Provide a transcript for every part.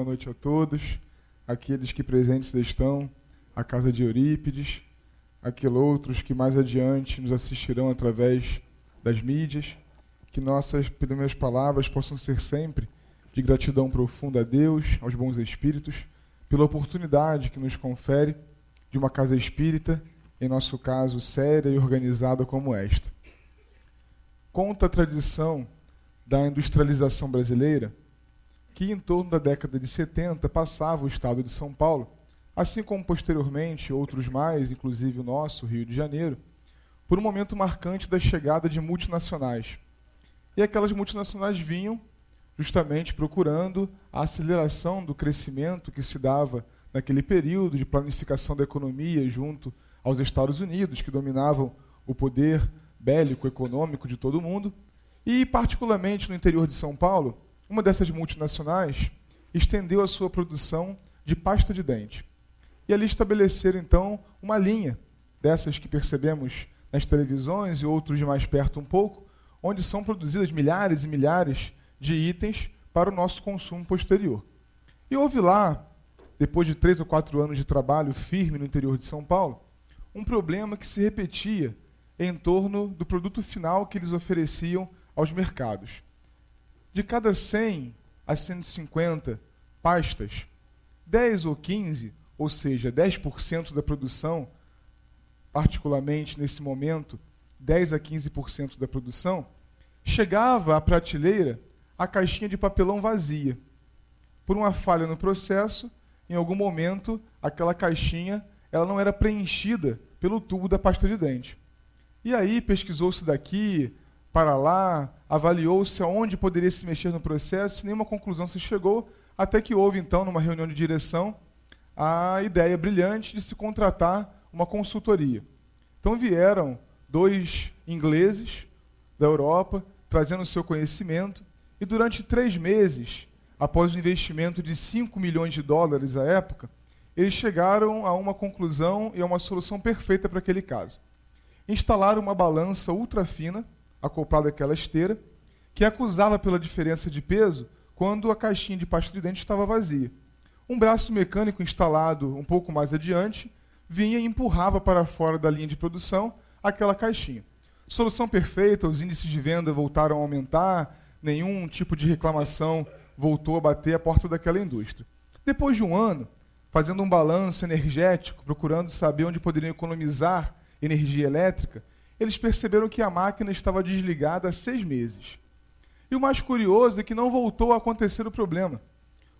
boa noite a todos, aqueles que presentes estão, a casa de Eurípides, aqueles outros que mais adiante nos assistirão através das mídias, que nossas primeiras palavras possam ser sempre de gratidão profunda a Deus, aos bons espíritos, pela oportunidade que nos confere de uma casa espírita, em nosso caso séria e organizada como esta. Conta a tradição da industrialização brasileira que em torno da década de 70 passava o estado de São Paulo, assim como posteriormente outros mais, inclusive o nosso, Rio de Janeiro, por um momento marcante da chegada de multinacionais. E aquelas multinacionais vinham justamente procurando a aceleração do crescimento que se dava naquele período de planificação da economia junto aos Estados Unidos, que dominavam o poder bélico, econômico de todo mundo, e particularmente no interior de São Paulo, uma dessas multinacionais estendeu a sua produção de pasta de dente. E ali estabeleceram, então, uma linha dessas que percebemos nas televisões e outros de mais perto um pouco, onde são produzidas milhares e milhares de itens para o nosso consumo posterior. E houve lá, depois de 3 ou 4 anos de trabalho firme no interior de São Paulo, um problema que se repetia em torno do produto final que eles ofereciam aos mercados. De cada 100 a 150 pastas, 10 ou 15, ou seja, 10% da produção, particularmente nesse momento, 10 a 15% da produção, chegava à prateleira a caixinha de papelão vazia. Por uma falha no processo, em algum momento, aquela caixinha ela não era preenchida pelo tubo da pasta de dente. E aí pesquisou-se daqui para lá, avaliou-se aonde poderia se mexer no processo, e nenhuma conclusão se chegou, até que houve, então, numa reunião de direção, a ideia brilhante de se contratar uma consultoria. Então vieram 2 ingleses da Europa, trazendo o seu conhecimento, e durante 3 meses, após um investimento de 5 milhões de dólares à época, eles chegaram a uma conclusão e a uma solução perfeita para aquele caso. Instalaram uma balança ultra fina, acoplada àquela esteira, que acusava pela diferença de peso quando a caixinha de pasta de dente estava vazia. Um braço mecânico instalado um pouco mais adiante vinha e empurrava para fora da linha de produção aquela caixinha. Solução perfeita, os índices de venda voltaram a aumentar, nenhum tipo de reclamação voltou a bater a porta daquela indústria. Depois de um ano, fazendo um balanço energético, procurando saber onde poderiam economizar energia elétrica, eles perceberam que a máquina estava desligada há 6 meses. E o mais curioso é que não voltou a acontecer o problema.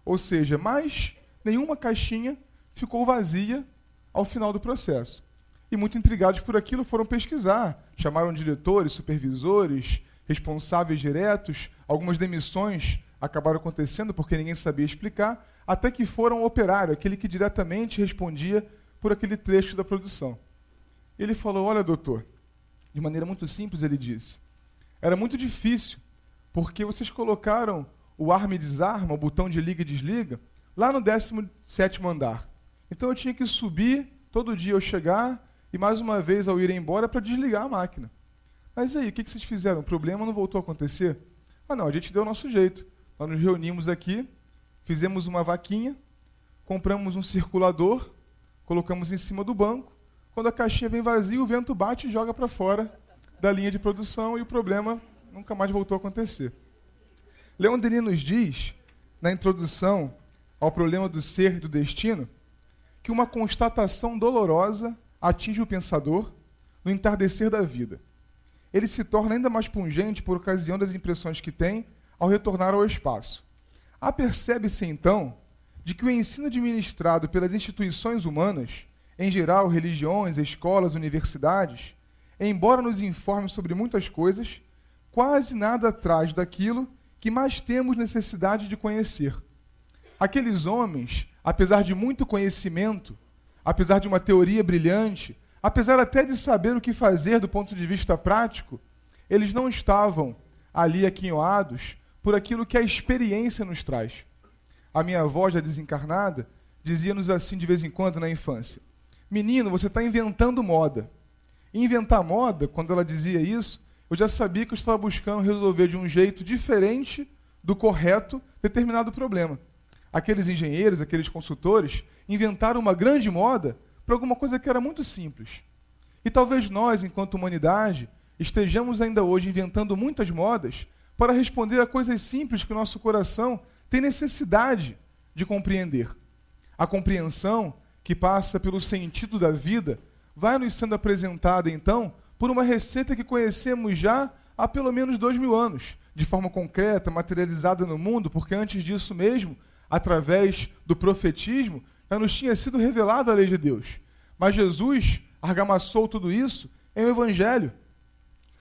Ou seja, mais nenhuma caixinha ficou vazia ao final do processo. E muito intrigados por aquilo foram pesquisar, chamaram diretores, supervisores, responsáveis diretos, algumas demissões acabaram acontecendo porque ninguém sabia explicar, até que foram ao operário, aquele que diretamente respondia por aquele trecho da produção. Ele falou: olha, doutor, de maneira muito simples ele disse, era muito difícil, porque vocês colocaram o arma e desarma, o botão de liga e desliga, lá no 17º andar. Então eu tinha que subir, todo dia eu chegar, e mais uma vez ao ir embora para desligar a máquina. Mas aí, o que vocês fizeram? O problema não voltou a acontecer? Ah não, a gente deu o nosso jeito. Nós nos reunimos aqui, fizemos uma vaquinha, compramos um circulador, colocamos em cima do banco, quando a caixinha vem vazia, o vento bate e joga para fora da linha de produção e o problema nunca mais voltou a acontecer. Leon Denis nos diz, na introdução ao problema do ser e do destino, que uma constatação dolorosa atinge o pensador no entardecer da vida. Ele se torna ainda mais pungente por ocasião das impressões que tem ao retornar ao espaço. Apercebe-se, então, de que o ensino administrado pelas instituições humanas, em geral, religiões, escolas, universidades, embora nos informe sobre muitas coisas, quase nada traz daquilo que mais temos necessidade de conhecer. Aqueles homens, apesar de muito conhecimento, apesar de uma teoria brilhante, apesar até de saber o que fazer do ponto de vista prático, eles não estavam ali aquinhoados por aquilo que a experiência nos traz. A minha avó, já desencarnada, dizia-nos assim de vez em quando na infância: menino, você está inventando moda. E inventar moda, quando ela dizia isso, eu já sabia que eu estava buscando resolver de um jeito diferente do correto determinado problema. aqueles engenheiros, aqueles consultores, inventaram uma grande moda para alguma coisa que era muito simples. E talvez nós, enquanto humanidade, estejamos ainda hoje inventando muitas modas para responder a coisas simples que o nosso coração tem necessidade de compreender. A compreensão, que passa pelo sentido da vida, vai nos sendo apresentada, então, por uma receita que conhecemos já há pelo menos 2000 anos, de forma concreta, materializada no mundo, porque antes disso mesmo, através do profetismo, já nos tinha sido revelada a lei de Deus. Mas Jesus argamassou tudo isso em um evangelho.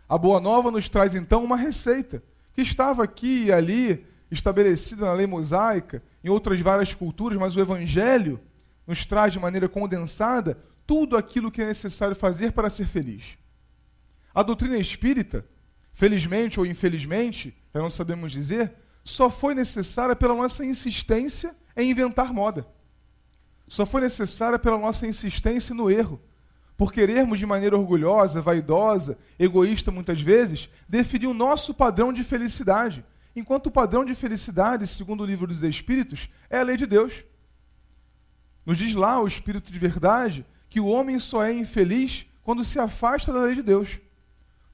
A Boa Nova nos traz, então, uma receita que estava aqui e ali, estabelecida na lei mosaica, em outras várias culturas, mas o evangelho nos traz de maneira condensada tudo aquilo que é necessário fazer para ser feliz. A doutrina espírita, felizmente ou infelizmente, já não sabemos dizer, só foi necessária pela nossa insistência em inventar moda. Só foi necessária pela nossa insistência no erro. Por querermos de maneira orgulhosa, vaidosa, egoísta muitas vezes, definir o nosso padrão de felicidade. Enquanto o padrão de felicidade, segundo o Livro dos Espíritos, é a lei de Deus. Nos diz lá o Espírito de Verdade que o homem só é infeliz quando se afasta da lei de Deus.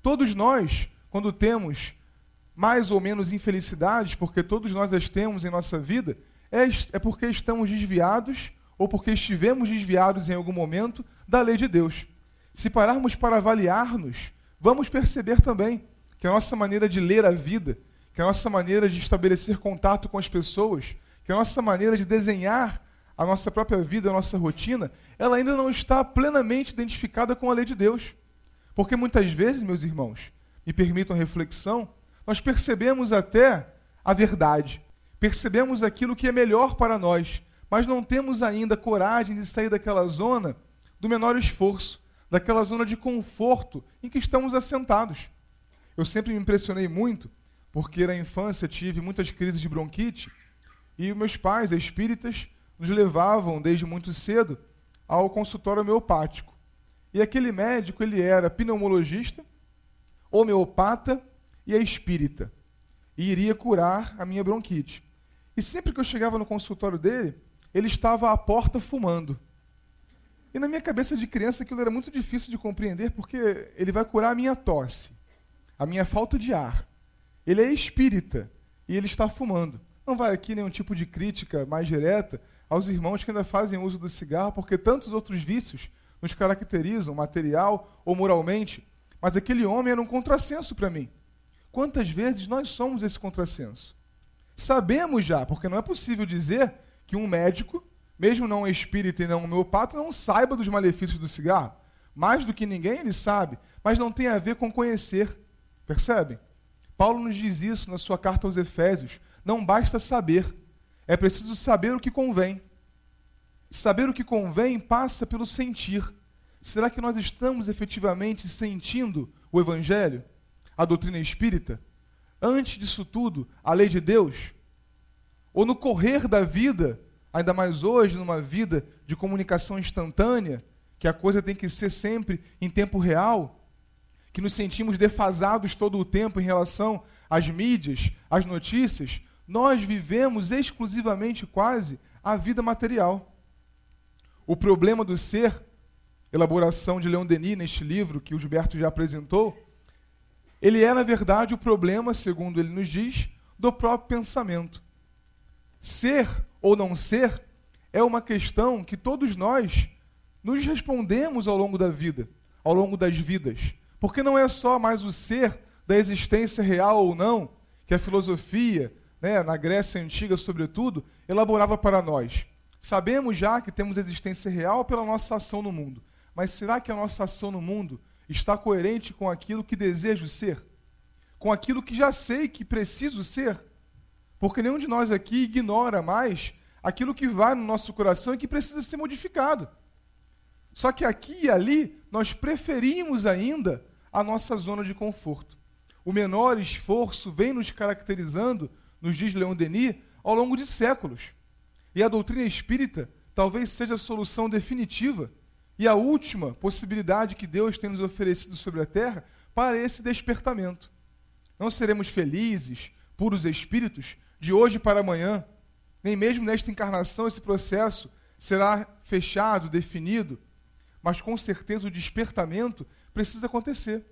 Todos nós, quando temos mais ou menos infelicidades, porque todos nós as temos em nossa vida, é porque estamos desviados ou porque estivemos desviados em algum momento da lei de Deus. Se pararmos para avaliar-nos, vamos perceber também que a nossa maneira de ler a vida, que a nossa maneira de estabelecer contato com as pessoas, que a nossa maneira de desenhar a nossa própria vida, a nossa rotina, ela ainda não está plenamente identificada com a lei de Deus. Porque muitas vezes, meus irmãos, me permitam a reflexão, nós percebemos até a verdade, percebemos aquilo que é melhor para nós, mas não temos ainda coragem de sair daquela zona do menor esforço, daquela zona de conforto em que estamos assentados. Eu sempre me impressionei muito, porque na infância tive muitas crises de bronquite, e meus pais, espíritas, nos levavam desde muito cedo ao consultório homeopático. E aquele médico, ele era pneumologista, homeopata e espírita, e iria curar a minha bronquite. E sempre que eu chegava no consultório dele, ele estava à porta fumando. E na minha cabeça de criança aquilo era muito difícil de compreender, porque ele vai curar a minha tosse, a minha falta de ar. Ele é espírita e ele está fumando. Não vai aqui nenhum tipo de crítica mais direta aos irmãos que ainda fazem uso do cigarro, porque tantos outros vícios nos caracterizam, material ou moralmente. Mas aquele homem era um contrassenso para mim. Quantas vezes nós somos esse contrassenso? Sabemos já, porque não é possível dizer que um médico, mesmo não espírita e não homeopata, não saiba dos malefícios do cigarro. Mais do que ninguém ele sabe, mas não tem a ver com conhecer. Percebem? Paulo nos diz isso na sua carta aos Efésios. Não basta saber, é preciso saber o que convém. Saber o que convém passa pelo sentir. Será que nós estamos efetivamente sentindo o Evangelho, a doutrina espírita? Antes disso tudo, a lei de Deus? Ou no correr da vida, ainda mais hoje, numa vida de comunicação instantânea, que a coisa tem que ser sempre em tempo real, que nos sentimos defasados todo o tempo em relação às mídias, às notícias, nós vivemos exclusivamente quase a vida material. O problema do ser, elaboração de Leon Denis neste livro que o Gilberto já apresentou, ele é, na verdade, o problema, segundo ele nos diz, do próprio pensamento. Ser ou não ser é uma questão que todos nós nos respondemos ao longo da vida, ao longo das vidas. Porque não é só mais o ser da existência real ou não, que a filosofia, na Grécia Antiga, sobretudo, elaborava para nós. Sabemos já que temos existência real pela nossa ação no mundo. Mas será que a nossa ação no mundo está coerente com aquilo que desejo ser? Com aquilo que já sei que preciso ser? Porque nenhum de nós aqui ignora mais aquilo que vai no nosso coração e que precisa ser modificado. Só que aqui e ali nós preferimos ainda a nossa zona de conforto. O menor esforço vem nos caracterizando, nos diz Leon Denis, ao longo de séculos. E a doutrina espírita talvez seja a solução definitiva e a última possibilidade que Deus tem nos oferecido sobre a terra para esse despertamento. Não seremos felizes, puros espíritos, de hoje para amanhã. Nem mesmo nesta encarnação esse processo será fechado, definido, mas com certeza o despertamento precisa acontecer.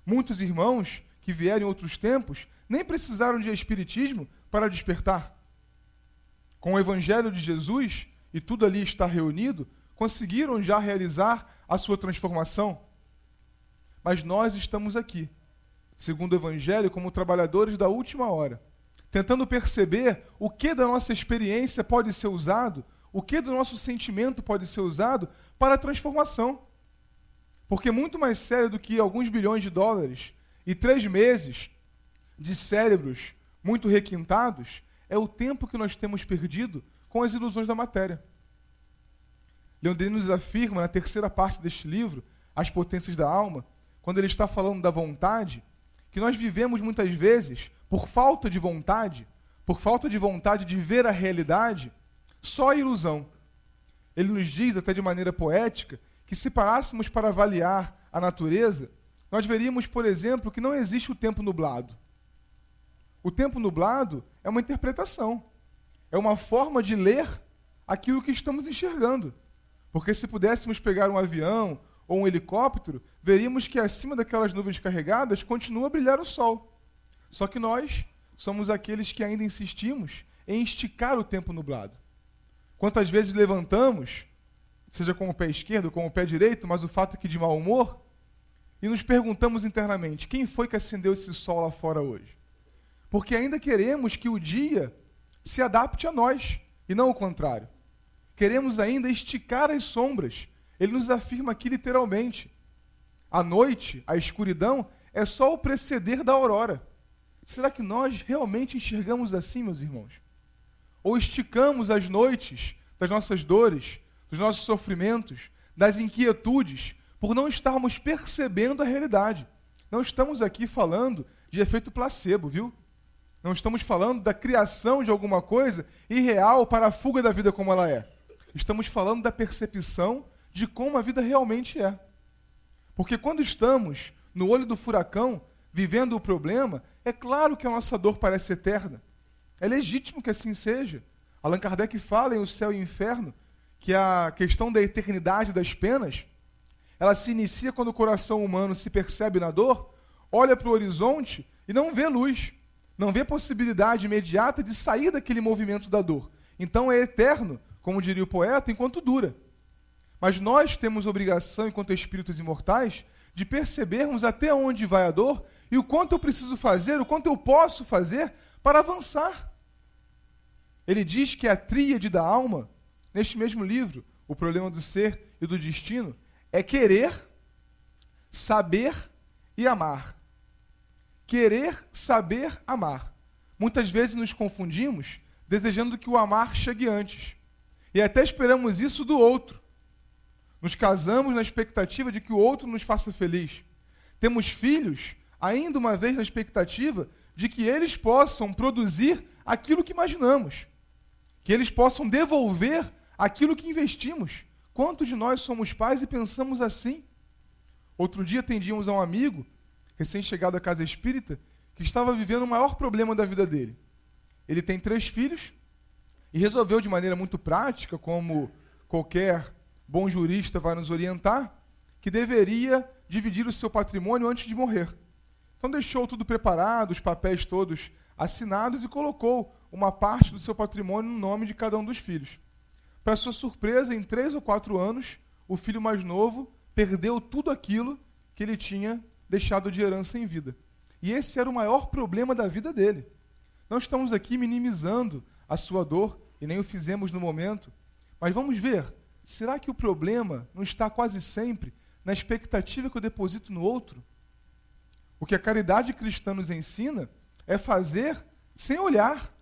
Muitos irmãos que vieram em outros tempos nem precisaram de espiritismo para despertar. Com o Evangelho de Jesus, e tudo ali está reunido, conseguiram já realizar a sua transformação. Mas nós estamos aqui, segundo o Evangelho, como trabalhadores da última hora, tentando perceber o que da nossa experiência pode ser usado, o que do nosso sentimento pode ser usado para a transformação. Porque muito mais sério do que alguns bilhões de dólares e 3 meses de cérebros muito requintados é o tempo que nós temos perdido com as ilusões da matéria. Leon Denis nos afirma, na terceira parte deste livro, As Potências da Alma, quando ele está falando da vontade, que nós vivemos muitas vezes, por falta de vontade de ver a realidade, só a ilusão. Ele nos diz, até de maneira poética, que se parássemos para avaliar a natureza, nós veríamos, por exemplo, que não existe o tempo nublado. O tempo nublado é uma interpretação, é uma forma de ler aquilo que estamos enxergando. Porque se pudéssemos pegar um avião ou um helicóptero, veríamos que acima daquelas nuvens carregadas continua a brilhar o sol. Só que nós somos aqueles que ainda insistimos em esticar o tempo nublado. Quantas vezes levantamos, seja com o pé esquerdo ou com o pé direito, mas o fato é que de mau humor, e nos perguntamos internamente, quem foi que acendeu esse sol lá fora hoje? Porque ainda queremos que o dia se adapte a nós, e não o contrário. Queremos ainda esticar as sombras. Ele nos afirma aqui literalmente. A noite, a escuridão, é só o preceder da aurora. Será que nós realmente enxergamos assim, meus irmãos? Ou esticamos as noites das nossas dores, dos nossos sofrimentos, das inquietudes, por não estarmos percebendo a realidade? Não estamos aqui falando de efeito placebo, viu? Não estamos falando da criação de alguma coisa irreal para a fuga da vida como ela é. Estamos falando da percepção de como a vida realmente é. Porque quando estamos no olho do furacão, vivendo o problema, é claro que a nossa dor parece eterna. É legítimo que assim seja. Allan Kardec fala em O Céu e o Inferno que a questão da eternidade das penas, ela se inicia quando o coração humano se percebe na dor, olha para o horizonte e não vê luz, não vê possibilidade imediata de sair daquele movimento da dor. Então é eterno, como diria o poeta, enquanto dura. Mas nós temos obrigação, enquanto espíritos imortais, de percebermos até onde vai a dor e o quanto eu preciso fazer, o quanto eu posso fazer para avançar. Ele diz que a tríade da alma, neste mesmo livro, O Problema do Ser e do Destino, é querer, saber e amar. Querer, saber, amar. Muitas vezes nos confundimos, desejando que o amar chegue antes. E até esperamos isso do outro. Nos casamos na expectativa de que o outro nos faça feliz. Temos filhos, ainda uma vez na expectativa de que eles possam produzir aquilo que imaginamos. Que eles possam devolver aquilo que investimos. Quantos de nós somos pais e pensamos assim? Outro dia atendíamos a um amigo, recém-chegado à casa espírita, que estava vivendo o maior problema da vida dele. Ele tem 3 filhos e resolveu de maneira muito prática, como qualquer bom jurista vai nos orientar, que deveria dividir o seu patrimônio antes de morrer. Então deixou tudo preparado, os papéis todos assinados e colocou uma parte do seu patrimônio no nome de cada um dos filhos. Para sua surpresa, em 3 ou 4 anos, o filho mais novo perdeu tudo aquilo que ele tinha deixado de herança em vida. E esse era o maior problema da vida dele. Não estamos aqui minimizando a sua dor, e nem o fizemos no momento, mas vamos ver, será que o problema não está quase sempre na expectativa que eu deposito no outro? O que a caridade cristã nos ensina é fazer sem olhar,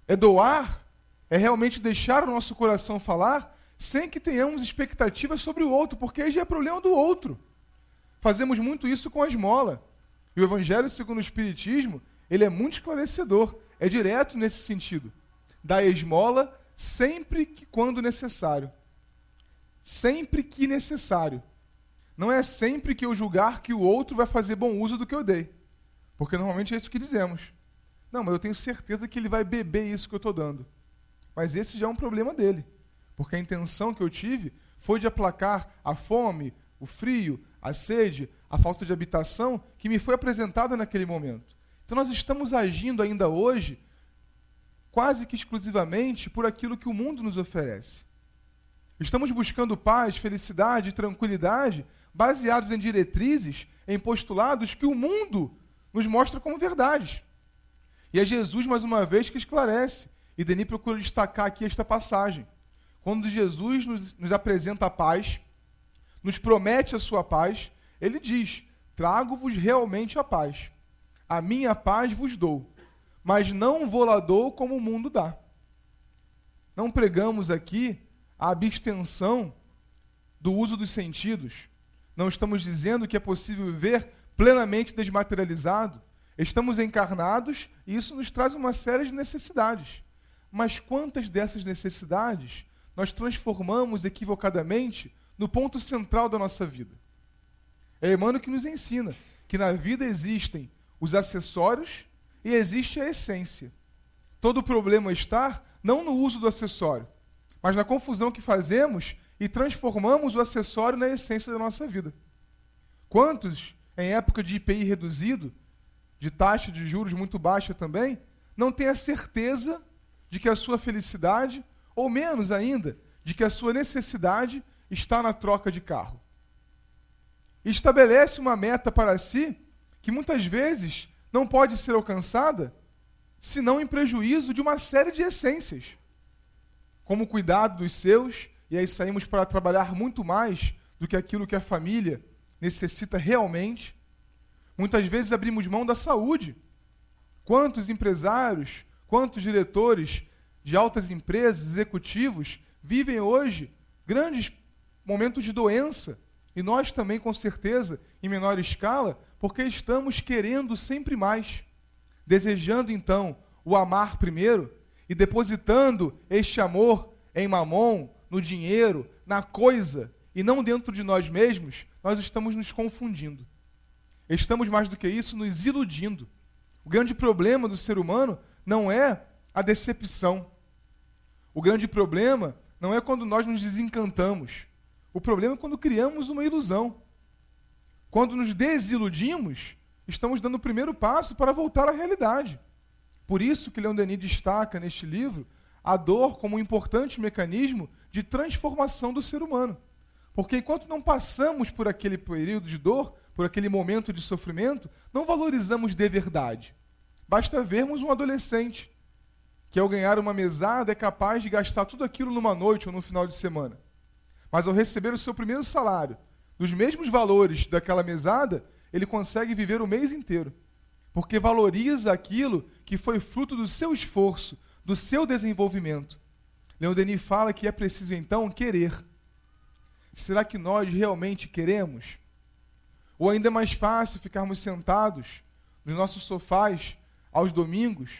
é doar, é realmente deixar o nosso coração falar, sem que tenhamos expectativas sobre o outro, porque aí já é problema do outro. Fazemos muito isso com a esmola. E o Evangelho, segundo o Espiritismo, ele é muito esclarecedor, é direto nesse sentido. Dá a esmola sempre que quando necessário. Sempre que necessário. Não é sempre que eu julgar que o outro vai fazer bom uso do que eu dei. Porque normalmente é isso que dizemos. Não, mas eu tenho certeza que ele vai beber isso que eu estou dando. Mas esse já é um problema dele. Porque a intenção que eu tive foi de aplacar a fome, o frio, a sede, a falta de habitação que me foi apresentada naquele momento. Então nós estamos agindo ainda hoje quase que exclusivamente por aquilo que o mundo nos oferece. Estamos buscando paz, felicidade e tranquilidade baseados em diretrizes, em postulados que o mundo nos mostra como verdades. E é Jesus, mais uma vez, que esclarece. E Denis procura destacar aqui esta passagem. Quando Jesus nos apresenta a paz, nos promete a sua paz, ele diz: trago-vos realmente a paz. A minha paz vos dou, mas não vou-la dou como o mundo dá. Não pregamos aqui a abstenção do uso dos sentidos. Não estamos dizendo que é possível viver plenamente desmaterializado. Estamos encarnados e isso nos traz uma série de necessidades. Mas quantas dessas necessidades nós transformamos equivocadamente no ponto central da nossa vida? É Emmanuel que nos ensina que na vida existem os acessórios e existe a essência. Todo o problema está não no uso do acessório, mas na confusão que fazemos e transformamos o acessório na essência da nossa vida. Quantos, em época de IPI reduzido, de taxa de juros muito baixa também, não têm a certeza de que a sua felicidade, ou menos ainda, de que a sua necessidade está na troca de carro? E estabelece uma meta para si que muitas vezes não pode ser alcançada senão em prejuízo de uma série de essências, como o cuidado dos seus, e aí saímos para trabalhar muito mais do que aquilo que a família necessita realmente. Muitas vezes abrimos mão da saúde. Quantos empresários, quantos diretores de altas empresas, executivos, vivem hoje grandes momentos de doença, e nós também, com certeza, em menor escala, porque estamos querendo sempre mais, desejando então o amar primeiro e depositando este amor em mamon, no dinheiro, na coisa, e não dentro de nós mesmos. Nós estamos nos confundindo. Estamos, mais do que isso, nos iludindo. O grande problema do ser humano não é a decepção. O grande problema não é quando nós nos desencantamos. O problema é quando criamos uma ilusão. Quando nos desiludimos, estamos dando o primeiro passo para voltar à realidade. Por isso que Leon Denis destaca neste livro a dor como um importante mecanismo de transformação do ser humano. Porque enquanto não passamos por aquele período de dor, por aquele momento de sofrimento, não valorizamos de verdade. Basta vermos um adolescente que, ao ganhar uma mesada, é capaz de gastar tudo aquilo numa noite ou no final de semana. Mas ao receber o seu primeiro salário, dos mesmos valores daquela mesada, ele consegue viver o mês inteiro. Porque valoriza aquilo que foi fruto do seu esforço, do seu desenvolvimento. Leon Denis fala que é preciso, então, querer. Será que nós realmente queremos? Ou ainda é mais fácil ficarmos sentados nos nossos sofás aos domingos,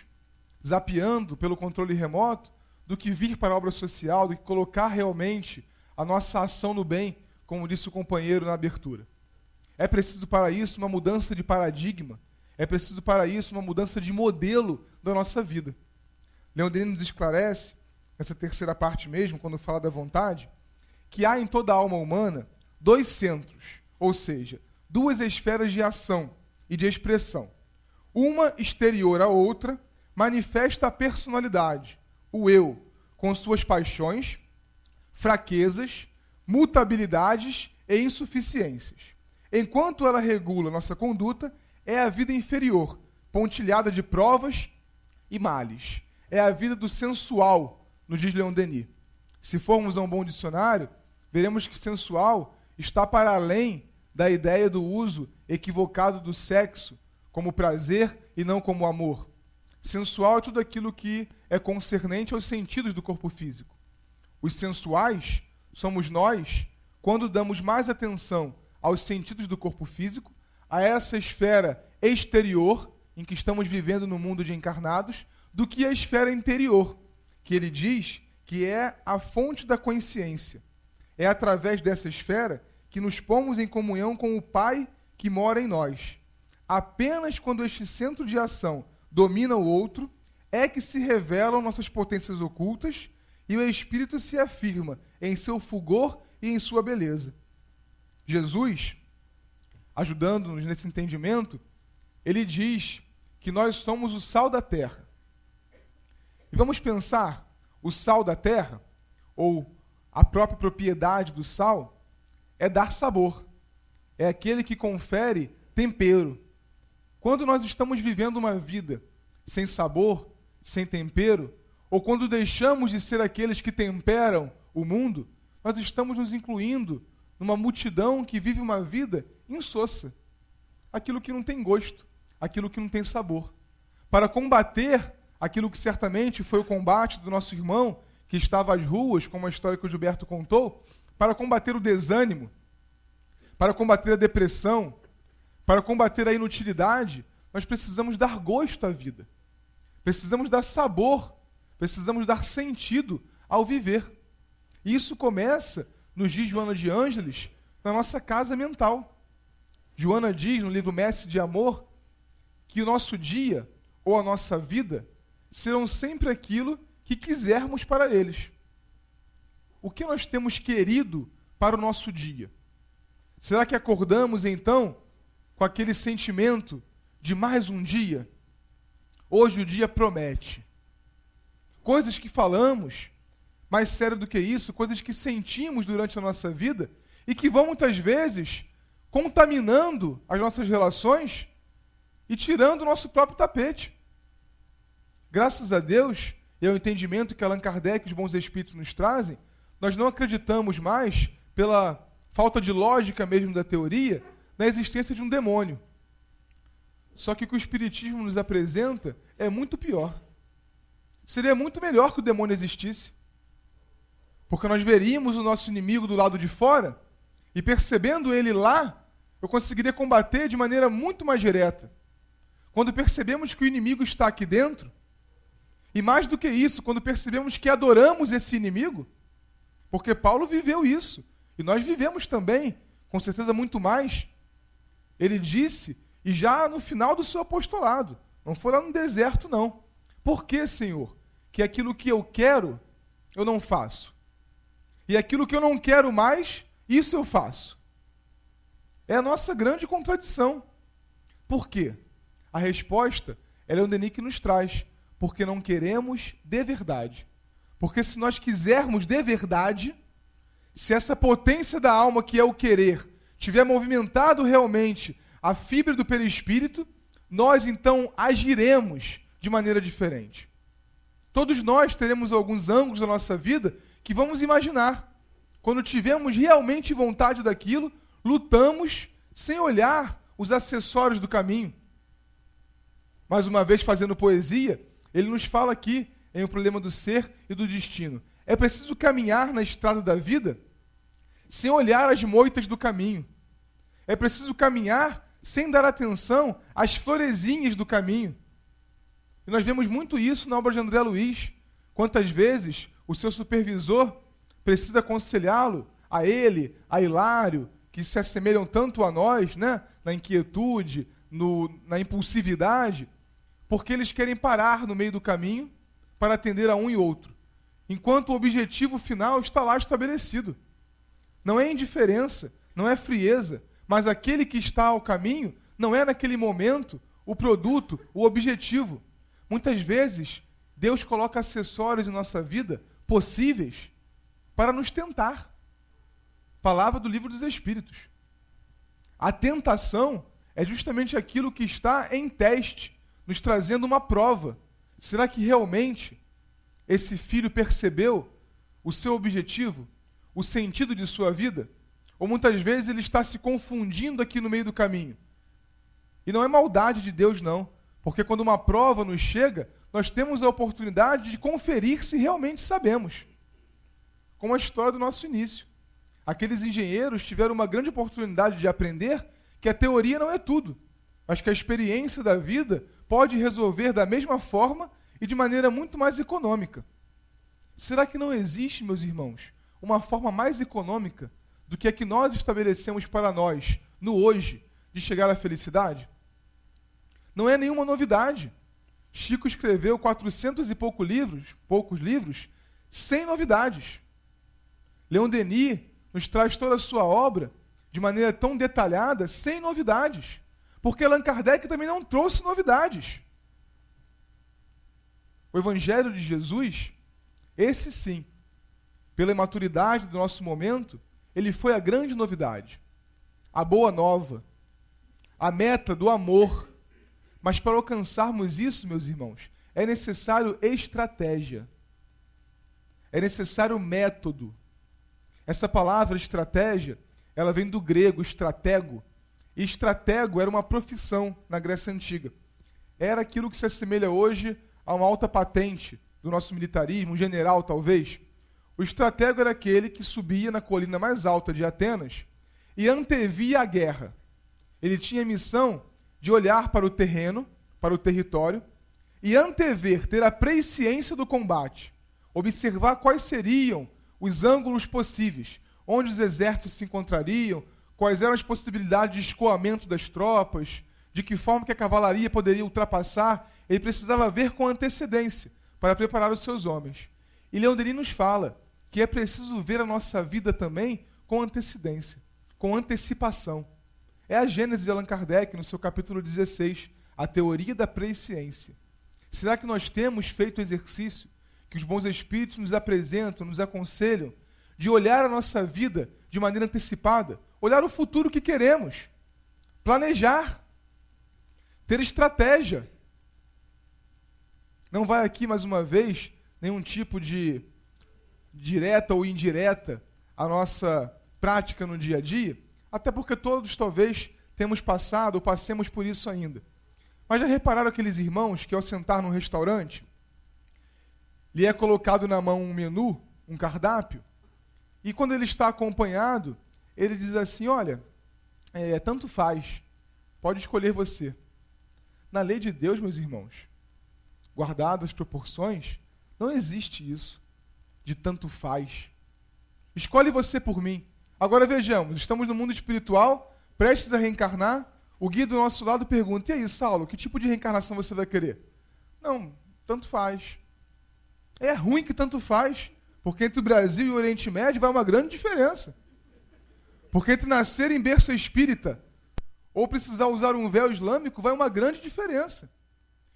zapeando pelo controle remoto, do que vir para a obra social, do que colocar realmente a nossa ação no bem, como disse o companheiro na abertura. É preciso para isso uma mudança de paradigma, é preciso para isso uma mudança de modelo da nossa vida. Leon Denis nos esclarece, nessa terceira parte mesmo, quando fala da vontade, que há em toda a alma humana dois centros, ou seja, duas esferas de ação e de expressão. Uma exterior à outra manifesta a personalidade, o eu, com suas paixões, fraquezas, mutabilidades e insuficiências. Enquanto ela regula nossa conduta, é a vida inferior, pontilhada de provas e males. É a vida do sensual, nos diz Leon Denis. Se formos a um bom dicionário, veremos que sensual está para além da ideia do uso equivocado do sexo como prazer e não como amor. Sensual é tudo aquilo que é concernente aos sentidos do corpo físico. Os sensuais somos nós quando damos mais atenção aos sentidos do corpo físico, a essa esfera exterior em que estamos vivendo no mundo de encarnados, do que a esfera interior, que ele diz que é a fonte da consciência. É através dessa esfera que nos pomos em comunhão com o Pai que mora em nós. Apenas quando este centro de ação domina o outro, é que se revelam nossas potências ocultas e o espírito se afirma em seu fulgor e em sua beleza. Jesus, ajudando-nos nesse entendimento, ele diz que nós somos o sal da terra. E vamos pensar, o sal da terra, ou a própria propriedade do sal, é dar sabor. É aquele que confere tempero. Quando nós estamos vivendo uma vida sem sabor, sem tempero, ou quando deixamos de ser aqueles que temperam o mundo, nós estamos nos incluindo numa multidão que vive uma vida insossa. Aquilo que não tem gosto, aquilo que não tem sabor. Para combater aquilo que certamente foi o combate do nosso irmão, que estava às ruas, como a história que o Gilberto contou, para combater o desânimo, para combater a depressão, para combater a inutilidade, nós precisamos dar gosto à vida. Precisamos dar sabor, precisamos dar sentido ao viver. E isso começa, nos diz Joana de Ângeles, na nossa casa mental. Joana diz, no livro Mestre de Amor, que o nosso dia ou a nossa vida serão sempre aquilo que quisermos para eles. O que nós temos querido para o nosso dia? Será que acordamos, então, com aquele sentimento de mais um dia? Hoje o dia promete. Coisas que falamos, mais sério do que isso, coisas que sentimos durante a nossa vida e que vão muitas vezes contaminando as nossas relações e tirando o nosso próprio tapete. Graças a Deus, e ao entendimento que Allan Kardec e os bons espíritos nos trazem, nós não acreditamos mais, pela falta de lógica mesmo da teoria, na existência de um demônio. Só que o que o Espiritismo nos apresenta é muito pior. Seria muito melhor que o demônio existisse. Porque nós veríamos o nosso inimigo do lado de fora, e percebendo ele lá, eu conseguiria combater de maneira muito mais direta. Quando percebemos que o inimigo está aqui dentro, e mais do que isso, quando percebemos que adoramos esse inimigo, porque Paulo viveu isso, e nós vivemos também, com certeza muito mais. Ele disse, e já no final do seu apostolado, não foi lá no deserto não. Por que, Senhor? Que aquilo que eu quero, eu não faço. E aquilo que eu não quero mais, isso eu faço. É a nossa grande contradição. Por quê? A resposta, ela é o Denis que nos traz. Porque não queremos de verdade. Porque se nós quisermos de verdade, se essa potência da alma que é o querer tiver movimentado realmente a fibra do perispírito, nós então agiremos de maneira diferente. Todos nós teremos alguns ângulos da nossa vida que vamos imaginar. Quando tivermos realmente vontade daquilo, lutamos sem olhar os acessórios do caminho. Mais uma vez, fazendo poesia, ele nos fala aqui em O Problema do Ser e do Destino. É preciso caminhar na estrada da vida sem olhar as moitas do caminho. É preciso caminhar sem dar atenção às florezinhas do caminho. E nós vemos muito isso na obra de André Luiz. Quantas vezes o seu supervisor precisa aconselhá-lo, a ele, a Hilário, que se assemelham tanto a nós, né? Na inquietude, na impulsividade, porque eles querem parar no meio do caminho para atender a um e outro, enquanto o objetivo final está lá estabelecido. Não é indiferença, não é frieza, mas aquele que está ao caminho não é naquele momento o produto, o objetivo. Muitas vezes, Deus coloca acessórios em nossa vida possíveis para nos tentar. Palavra do Livro dos Espíritos. A tentação é justamente aquilo que está em teste, nos trazendo uma prova. Será que realmente esse filho percebeu o seu objetivo, o sentido de sua vida? Ou muitas vezes ele está se confundindo aqui no meio do caminho? E não é maldade de Deus, não. Porque quando uma prova nos chega, nós temos a oportunidade de conferir se realmente sabemos. Como a história do nosso início. Aqueles engenheiros tiveram uma grande oportunidade de aprender que a teoria não é tudo, mas que a experiência da vida pode resolver da mesma forma e de maneira muito mais econômica. Será que não existe, meus irmãos, uma forma mais econômica do que a que nós estabelecemos para nós, no hoje, de chegar à felicidade? Não é nenhuma novidade. Chico escreveu 400 e poucos livros, sem novidades. Leon Denis nos traz toda a sua obra de maneira tão detalhada, sem novidades. Porque Allan Kardec também não trouxe novidades. O Evangelho de Jesus, esse sim, pela imaturidade do nosso momento, ele foi a grande novidade. A boa nova. A meta do amor. Mas para alcançarmos isso, meus irmãos, é necessário estratégia. É necessário método. Essa palavra estratégia, ela vem do grego estratego. E estratego era uma profissão na Grécia Antiga. Era aquilo que se assemelha hoje a uma alta patente do nosso militarismo, um general talvez. O estratego era aquele que subia na colina mais alta de Atenas e antevia a guerra. Ele tinha a missão de olhar para o terreno, para o território, e antever, ter a presciência do combate, observar quais seriam os ângulos possíveis, onde os exércitos se encontrariam, quais eram as possibilidades de escoamento das tropas, de que forma que a cavalaria poderia ultrapassar. Ele precisava ver com antecedência para preparar os seus homens. E Leon Denis nos fala que é preciso ver a nossa vida também com antecedência, com antecipação. É a gênese de Allan Kardec, no seu capítulo 16, a teoria da presciência. Será que nós temos feito o exercício que os bons espíritos nos apresentam, nos aconselham, de olhar a nossa vida de maneira antecipada, olhar o futuro que queremos, planejar, ter estratégia? Não vai aqui, mais uma vez, nenhum tipo de direta ou indireta a nossa prática no dia a dia, até porque todos talvez temos passado ou passemos por isso ainda. Mas já repararam aqueles irmãos que ao sentar num restaurante, lhe é colocado na mão um menu, um cardápio, e quando ele está acompanhado, ele diz assim, olha, tanto faz, pode escolher você. Na lei de Deus, meus irmãos, guardadas as proporções, não existe isso de tanto faz. Escolhe você por mim. Agora vejamos, estamos no mundo espiritual, prestes a reencarnar, o guia do nosso lado pergunta, e aí, Saulo, que tipo de reencarnação você vai querer? Não, tanto faz. É ruim que tanto faz, porque entre o Brasil e o Oriente Médio vai uma grande diferença. Porque entre nascer em berço espírita ou precisar usar um véu islâmico vai uma grande diferença.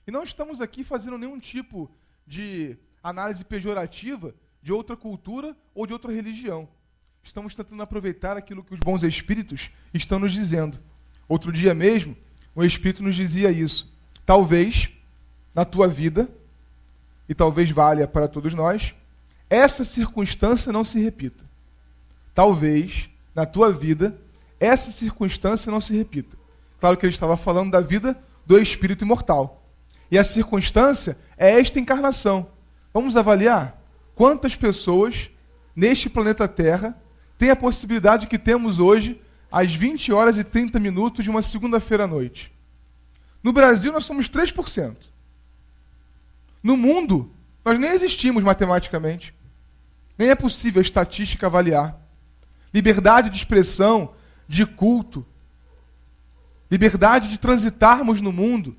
E não estamos aqui fazendo nenhum tipo de análise pejorativa de outra cultura ou de outra religião. Estamos tentando aproveitar aquilo que os bons espíritos estão nos dizendo. Outro dia mesmo, o espírito nos dizia isso. Talvez, na tua vida, e talvez valha para todos nós, essa circunstância não se repita. Talvez, na tua vida, essa circunstância não se repita. Claro que ele estava falando da vida do espírito imortal. E a circunstância é esta encarnação. Vamos avaliar quantas pessoas neste planeta Terra têm a possibilidade que temos hoje às 20 horas e 30 minutos de uma segunda-feira à noite. No Brasil, nós somos 3%. No mundo, nós nem existimos matematicamente. Nem é possível a estatística avaliar. Liberdade de expressão, de culto, liberdade de transitarmos no mundo,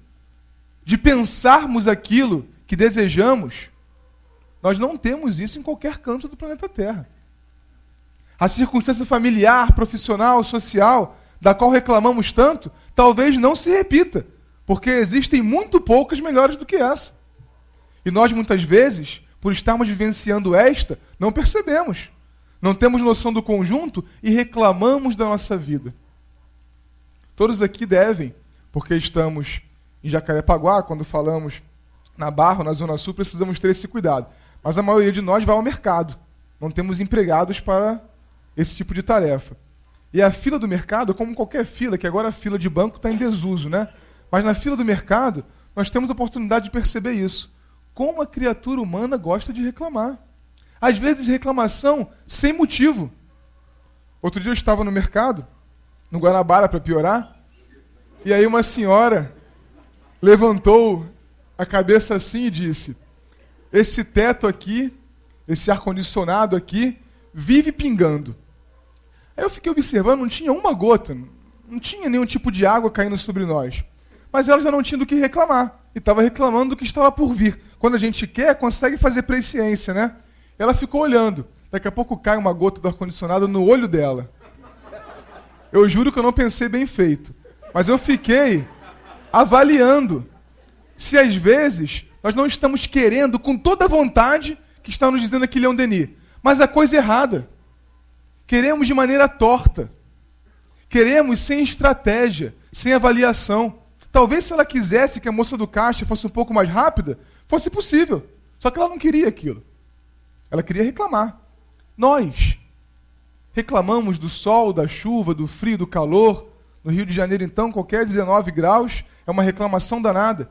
de pensarmos aquilo que desejamos, nós não temos isso em qualquer canto do planeta Terra. A circunstância familiar, profissional, social, da qual reclamamos tanto, talvez não se repita, porque existem muito poucas melhores do que essa. E nós, muitas vezes, por estarmos vivenciando esta, não percebemos. Não temos noção do conjunto e reclamamos da nossa vida. Todos aqui devem, porque estamos em Jacarepaguá, quando falamos na Barra, na Zona Sul, precisamos ter esse cuidado. Mas a maioria de nós vai ao mercado. Não temos empregados para esse tipo de tarefa. E a fila do mercado, como qualquer fila, que agora a fila de banco está em desuso, né? Mas na fila do mercado, nós temos a oportunidade de perceber isso. Como a criatura humana gosta de reclamar. Às vezes reclamação sem motivo. Outro dia eu estava no mercado, no Guanabara para piorar, e aí uma senhora levantou a cabeça assim e disse: esse teto aqui, esse ar-condicionado aqui, vive pingando. Aí eu fiquei observando, não tinha uma gota, não tinha nenhum tipo de água caindo sobre nós. Mas ela já não tinha do que reclamar. e estava reclamando do que estava por vir. Quando a gente quer, consegue fazer presciência, né? Ela ficou olhando. Daqui a pouco cai uma gota do ar-condicionado no olho dela. Eu juro que eu não pensei bem feito. Mas eu fiquei avaliando se às vezes nós não estamos querendo com toda a vontade que está nos dizendo aqui Leon Denis, mas a coisa errada. Queremos de maneira torta. Queremos sem estratégia, sem avaliação. Talvez se ela quisesse que a moça do caixa fosse um pouco mais rápida, fosse possível. Só que ela não queria aquilo. Ela queria reclamar. Nós reclamamos do sol, da chuva, do frio, do calor. No Rio de Janeiro, então, qualquer 19 graus é uma reclamação danada.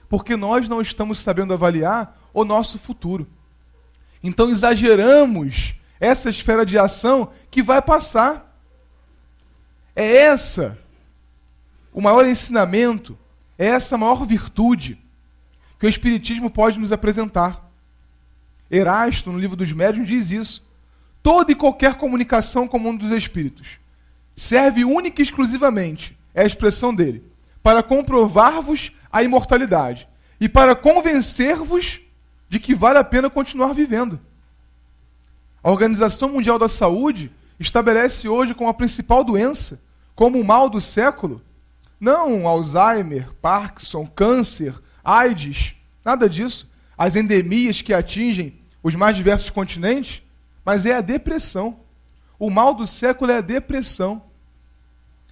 Porque nós não estamos sabendo avaliar o nosso futuro. Então exageramos essa esfera de ação que vai passar. É essa o maior ensinamento, é essa a maior virtude que o Espiritismo pode nos apresentar. Erasto, no livro dos Médiuns, diz isso. Toda e qualquer comunicação com o mundo dos espíritos serve única e exclusivamente, é a expressão dele, para comprovar-vos a imortalidade e para convencer-vos de que vale a pena continuar vivendo. A Organização Mundial da Saúde estabelece hoje como a principal doença, como o mal do século, não Alzheimer, Parkinson, câncer, AIDS, nada disso, as endemias que atingem os mais diversos continentes, mas é a depressão. O mal do século é a depressão.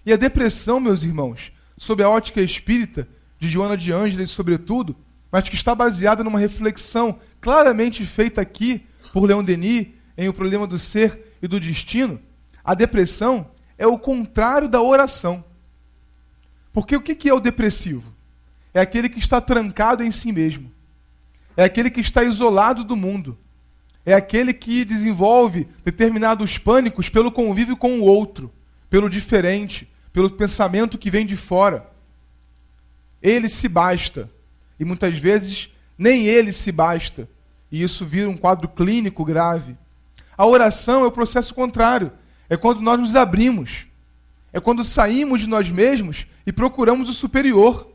E a depressão, meus irmãos, sob a ótica espírita de Joana de Ângeles, sobretudo, mas que está baseada numa reflexão claramente feita aqui por Leon Denis em O Problema do Ser e do Destino, a depressão é o contrário da oração. Porque o que é o depressivo? É aquele que está trancado em si mesmo. É aquele que está isolado do mundo. É aquele que desenvolve determinados pânicos pelo convívio com o outro, pelo diferente, pelo pensamento que vem de fora. Ele se basta. E muitas vezes nem ele se basta. E isso vira um quadro clínico grave. A oração é o processo contrário. É quando nós nos abrimos. É quando saímos de nós mesmos e procuramos o superior.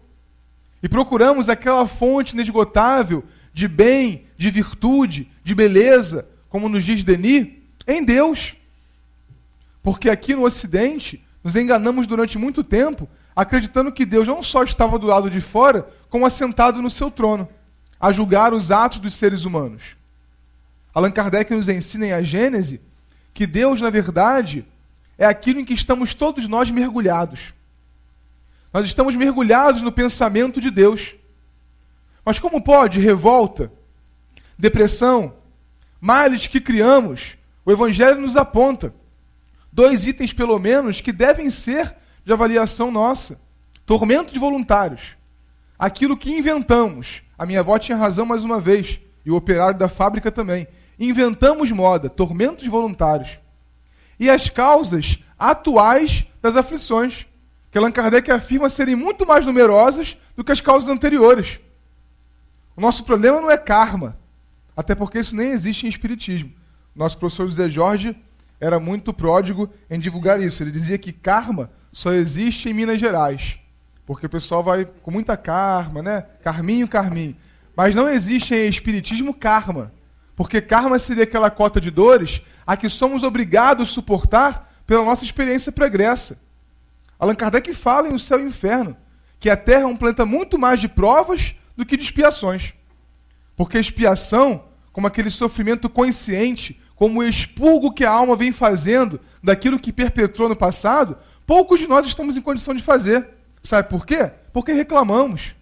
E procuramos aquela fonte inesgotável de bem, de virtude, de beleza, como nos diz Denis, em Deus. Porque aqui no Ocidente, nos enganamos durante muito tempo, acreditando que Deus não só estava do lado de fora, como assentado no seu trono, a julgar os atos dos seres humanos. Allan Kardec nos ensina em A Gênese que Deus, na verdade, é aquilo em que estamos todos nós mergulhados. Nós estamos mergulhados no pensamento de Deus. Mas como pode revolta, depressão, males que criamos, o Evangelho nos aponta 2 itens, pelo menos, que devem ser de avaliação nossa. Tormento de voluntários. Aquilo que inventamos. A minha avó tinha razão mais uma vez, e o operário da fábrica também. Inventamos moda, tormento de voluntários. E as causas atuais das aflições, que Allan Kardec afirma serem muito mais numerosas do que as causas anteriores. O nosso problema não é karma, até porque isso nem existe em espiritismo. Nosso professor José Jorge era muito pródigo em divulgar isso. Ele dizia que karma só existe em Minas Gerais, porque o pessoal vai com muita karma, né? Carminho, carminho. Mas não existe em espiritismo karma, porque karma seria aquela cota de dores a que somos obrigados a suportar pela nossa experiência pregressa. Allan Kardec fala em O Céu e o Inferno, que a Terra é um planeta muito mais de provas do que de expiações. Porque a expiação, como aquele sofrimento consciente, como o expurgo que a alma vem fazendo daquilo que perpetrou no passado, poucos de nós estamos em condição de fazer. Sabe por quê? Porque reclamamos.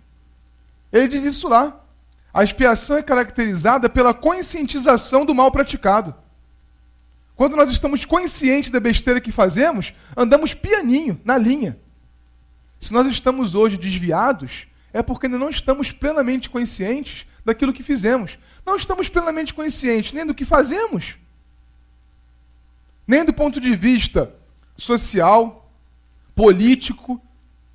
Ele diz isso lá. A expiação é caracterizada pela conscientização do mal praticado. Quando nós estamos conscientes da besteira que fazemos, andamos pianinho, na linha. Se nós estamos hoje desviados, é porque ainda não estamos plenamente conscientes daquilo que fizemos. Não estamos plenamente conscientes nem do que fazemos, nem do ponto de vista social, político.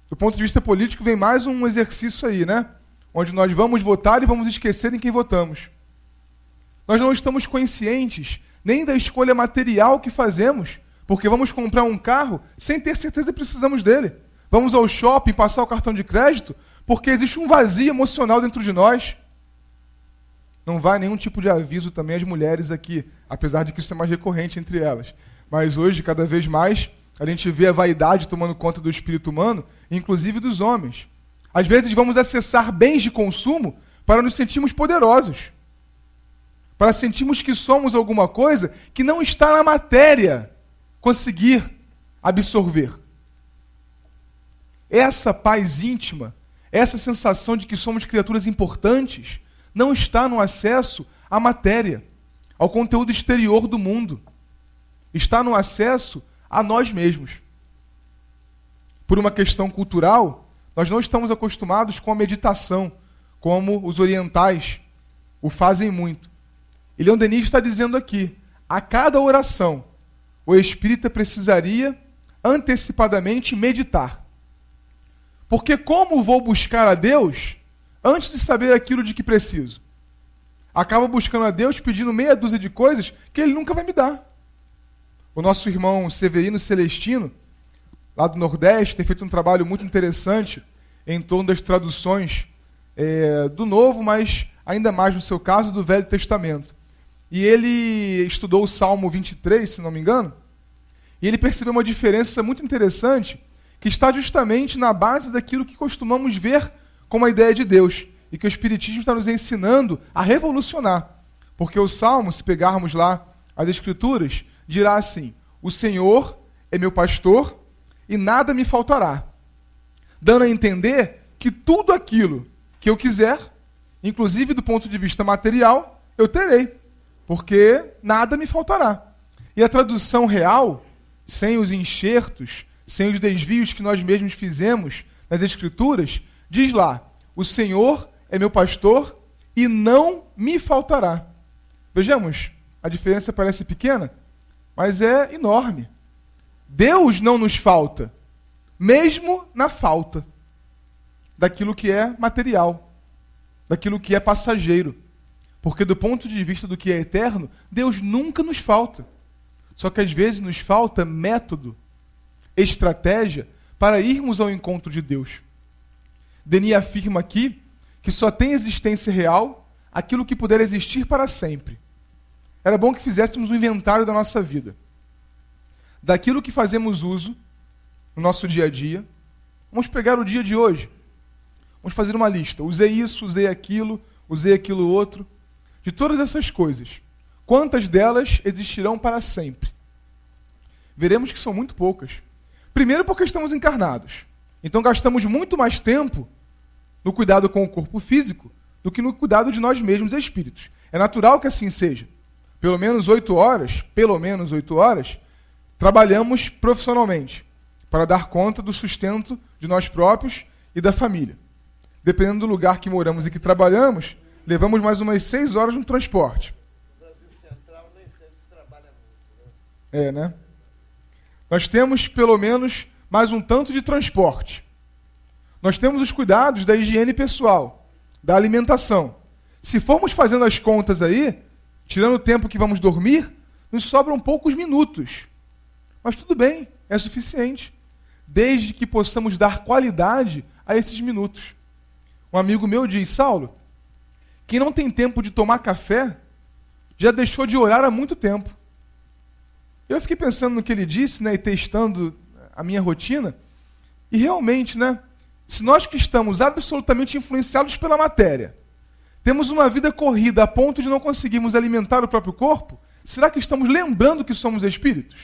Do ponto de vista político vem mais um exercício aí, né? Onde nós vamos votar e vamos esquecer em quem votamos. Nós não estamos conscientes nem da escolha material que fazemos, porque vamos comprar um carro sem ter certeza que precisamos dele. Vamos ao shopping passar o cartão de crédito porque existe um vazio emocional dentro de nós. Não vai nenhum tipo de aviso também às mulheres aqui, apesar de que isso é mais recorrente entre elas. Mas hoje, cada vez mais, a gente vê a vaidade tomando conta do espírito humano, inclusive dos homens. Às vezes vamos acessar bens de consumo para nos sentirmos poderosos, para sentirmos que somos alguma coisa que não está na matéria conseguir absorver. Essa paz íntima, essa sensação de que somos criaturas importantes, não está no acesso à matéria, ao conteúdo exterior do mundo. Está no acesso a nós mesmos. Por uma questão cultural, nós não estamos acostumados com a meditação, como os orientais o fazem muito. E Leon Denis está dizendo aqui, a cada oração, o espírita precisaria antecipadamente meditar. Porque como vou buscar a Deus antes de saber aquilo de que preciso? Acabo buscando a Deus pedindo meia dúzia de coisas que Ele nunca vai me dar. O nosso irmão Severino Celestino, lá do Nordeste, tem feito um trabalho muito interessante em torno das traduções do Novo, mas ainda mais no seu caso, do Velho Testamento. E ele estudou o Salmo 23, se não me engano, e ele percebeu uma diferença muito interessante que está justamente na base daquilo que costumamos ver como a ideia de Deus e que o Espiritismo está nos ensinando a revolucionar. Porque o Salmo, se pegarmos lá as Escrituras, dirá assim, o Senhor é meu pastor e nada me faltará. Dando a entender que tudo aquilo que eu quiser, inclusive do ponto de vista material, eu terei. Porque nada me faltará. E a tradução real, sem os enxertos, sem os desvios que nós mesmos fizemos nas Escrituras, diz lá, o Senhor é meu pastor e não me faltará. Vejamos, a diferença parece pequena, mas é enorme. Deus não nos falta, mesmo na falta daquilo que é material, daquilo que é passageiro. Porque do ponto de vista do que é eterno, Deus nunca nos falta. Só que às vezes nos falta método, estratégia, para irmos ao encontro de Deus. Denis afirma aqui que só tem existência real aquilo que puder existir para sempre. Era bom que fizéssemos um inventário da nossa vida. Daquilo que fazemos uso no nosso dia a dia. Vamos pegar o dia de hoje. Vamos fazer uma lista. Usei isso, usei aquilo outro. De todas essas coisas, quantas delas existirão para sempre? Veremos que são muito poucas. Primeiro porque estamos encarnados. Então gastamos muito mais tempo no cuidado com o corpo físico do que no cuidado de nós mesmos espíritos. É natural que assim seja. Pelo menos 8 horas, trabalhamos profissionalmente para dar conta do sustento de nós próprios e da família. Dependendo do lugar que moramos e que trabalhamos, levamos mais umas 6 horas no transporte. No Brasil Central nem sempre se trabalha muito, né? Nós temos pelo menos mais um tanto de transporte. Nós temos os cuidados da higiene pessoal, da alimentação. Se formos fazendo as contas aí, tirando o tempo que vamos dormir, nos sobram poucos minutos. Mas tudo bem, é suficiente. Desde que possamos dar qualidade a esses minutos. Um amigo meu diz, Saulo, quem não tem tempo de tomar café, já deixou de orar há muito tempo. Eu fiquei pensando no que ele disse, né, e testando a minha rotina, e realmente, né, se nós que estamos absolutamente influenciados pela matéria, temos uma vida corrida a ponto de não conseguirmos alimentar o próprio corpo, será que estamos lembrando que somos espíritos?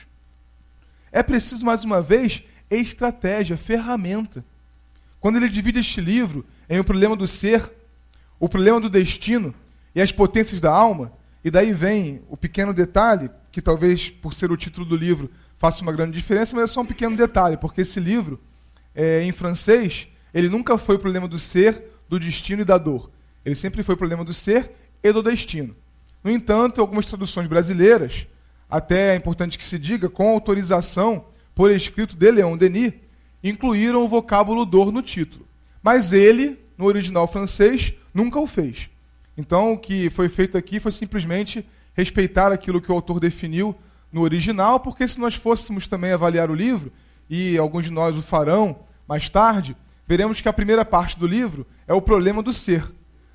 É preciso, mais uma vez, estratégia, ferramenta. Quando ele divide este livro em o problema do ser, o problema do destino e as potências da alma, e daí vem o pequeno detalhe, que talvez por ser o título do livro faça uma grande diferença, mas é só um pequeno detalhe, porque esse livro, em francês, ele nunca foi o problema do ser, do destino e da dor. Ele sempre foi o problema do ser e do destino. No entanto, algumas traduções brasileiras, até é importante que se diga, com autorização por escrito de Leon Denis, incluíram o vocábulo dor no título. Mas ele, no original francês, nunca o fez. Então, o que foi feito aqui foi simplesmente respeitar aquilo que o autor definiu no original, porque se nós fôssemos também avaliar o livro, e alguns de nós o farão mais tarde, veremos que a primeira parte do livro é o problema do ser,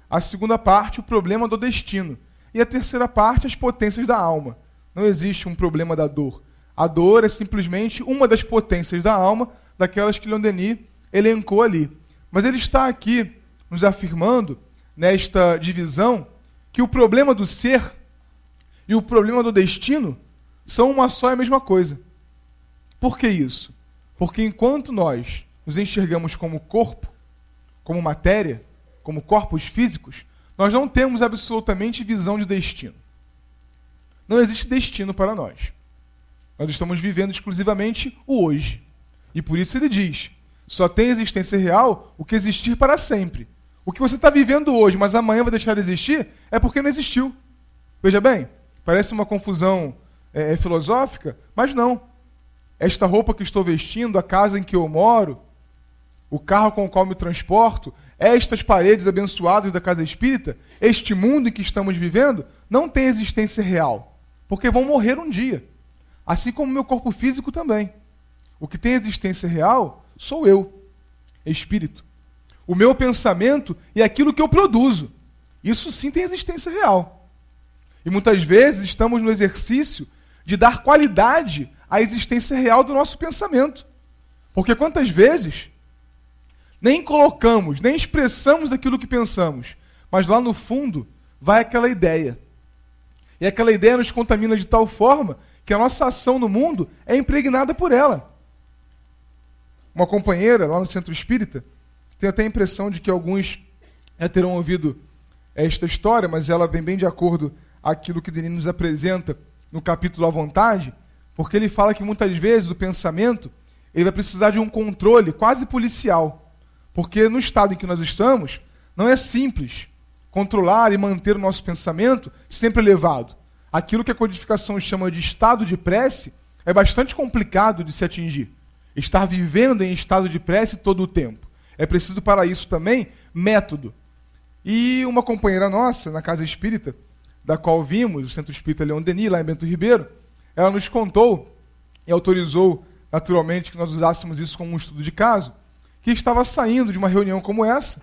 a segunda parte, o problema do destino, e a terceira parte, as potências da alma. Não existe um problema da dor. A dor é simplesmente uma das potências da alma, daquelas que Leon Denis elencou ali. Mas ele está aqui nos afirmando, nesta divisão, que o problema do ser e o problema do destino são uma só e a mesma coisa. Por que isso? Porque enquanto nós nos enxergamos como corpo, como matéria, como corpos físicos, nós não temos absolutamente visão de destino. Não existe destino para nós. Nós estamos vivendo exclusivamente o hoje. E por isso ele diz, só tem existência real o que existir para sempre. O que você está vivendo hoje, mas amanhã vai deixar de existir, é porque não existiu. Veja bem, parece uma confusão filosófica, mas não. Esta roupa que estou vestindo, a casa em que eu moro, o carro com o qual me transporto, estas paredes abençoadas da casa espírita, este mundo em que estamos vivendo, não tem existência real, porque vão morrer um dia. Assim como meu corpo físico também. O que tem existência real sou eu, espírito. O meu pensamento e aquilo que eu produzo. Isso sim tem existência real. E muitas vezes estamos no exercício de dar qualidade à existência real do nosso pensamento. Porque quantas vezes nem colocamos, nem expressamos aquilo que pensamos, mas lá no fundo vai aquela ideia. E aquela ideia nos contamina de tal forma que a nossa ação no mundo é impregnada por ela. Uma companheira lá no Centro Espírita, tenho até a impressão de que alguns já terão ouvido esta história, mas ela vem bem de acordo àquilo que Denis nos apresenta no capítulo A Vontade, porque ele fala que muitas vezes o pensamento ele vai precisar de um controle quase policial. Porque no estado em que nós estamos, não é simples controlar e manter o nosso pensamento sempre elevado. Aquilo que a codificação chama de estado de prece é bastante complicado de se atingir. Estar vivendo em estado de prece todo o tempo. É preciso para isso também método. E uma companheira nossa, na Casa Espírita, da qual vimos, o Centro Espírita Leon Denis, lá em Bento Ribeiro, ela nos contou e autorizou naturalmente que nós usássemos isso como um estudo de caso, que estava saindo de uma reunião como essa,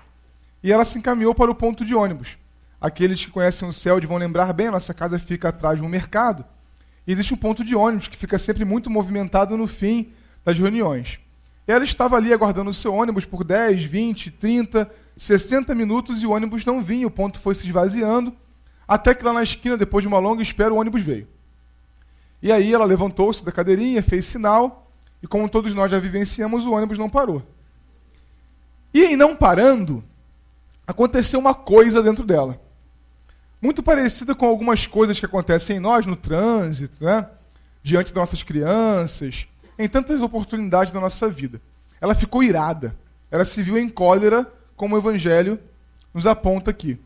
e ela se encaminhou para o ponto de ônibus. Aqueles que conhecem o CELD vão lembrar bem, a nossa casa fica atrás de um mercado, e existe um ponto de ônibus que fica sempre muito movimentado no fim das reuniões. E ela estava ali aguardando o seu ônibus por 10, 20, 30, 60 minutos, e o ônibus não vinha, o ponto foi se esvaziando, até que lá na esquina, depois de uma longa espera, o ônibus veio. E aí ela levantou-se da cadeirinha, fez sinal, e como todos nós já vivenciamos, o ônibus não parou. E em não parando, aconteceu uma coisa dentro dela. Muito parecida com algumas coisas que acontecem em nós, no trânsito, né? Diante das nossas crianças, em tantas oportunidades da nossa vida. Ela ficou irada. Ela se viu em cólera, como o Evangelho nos aponta aqui.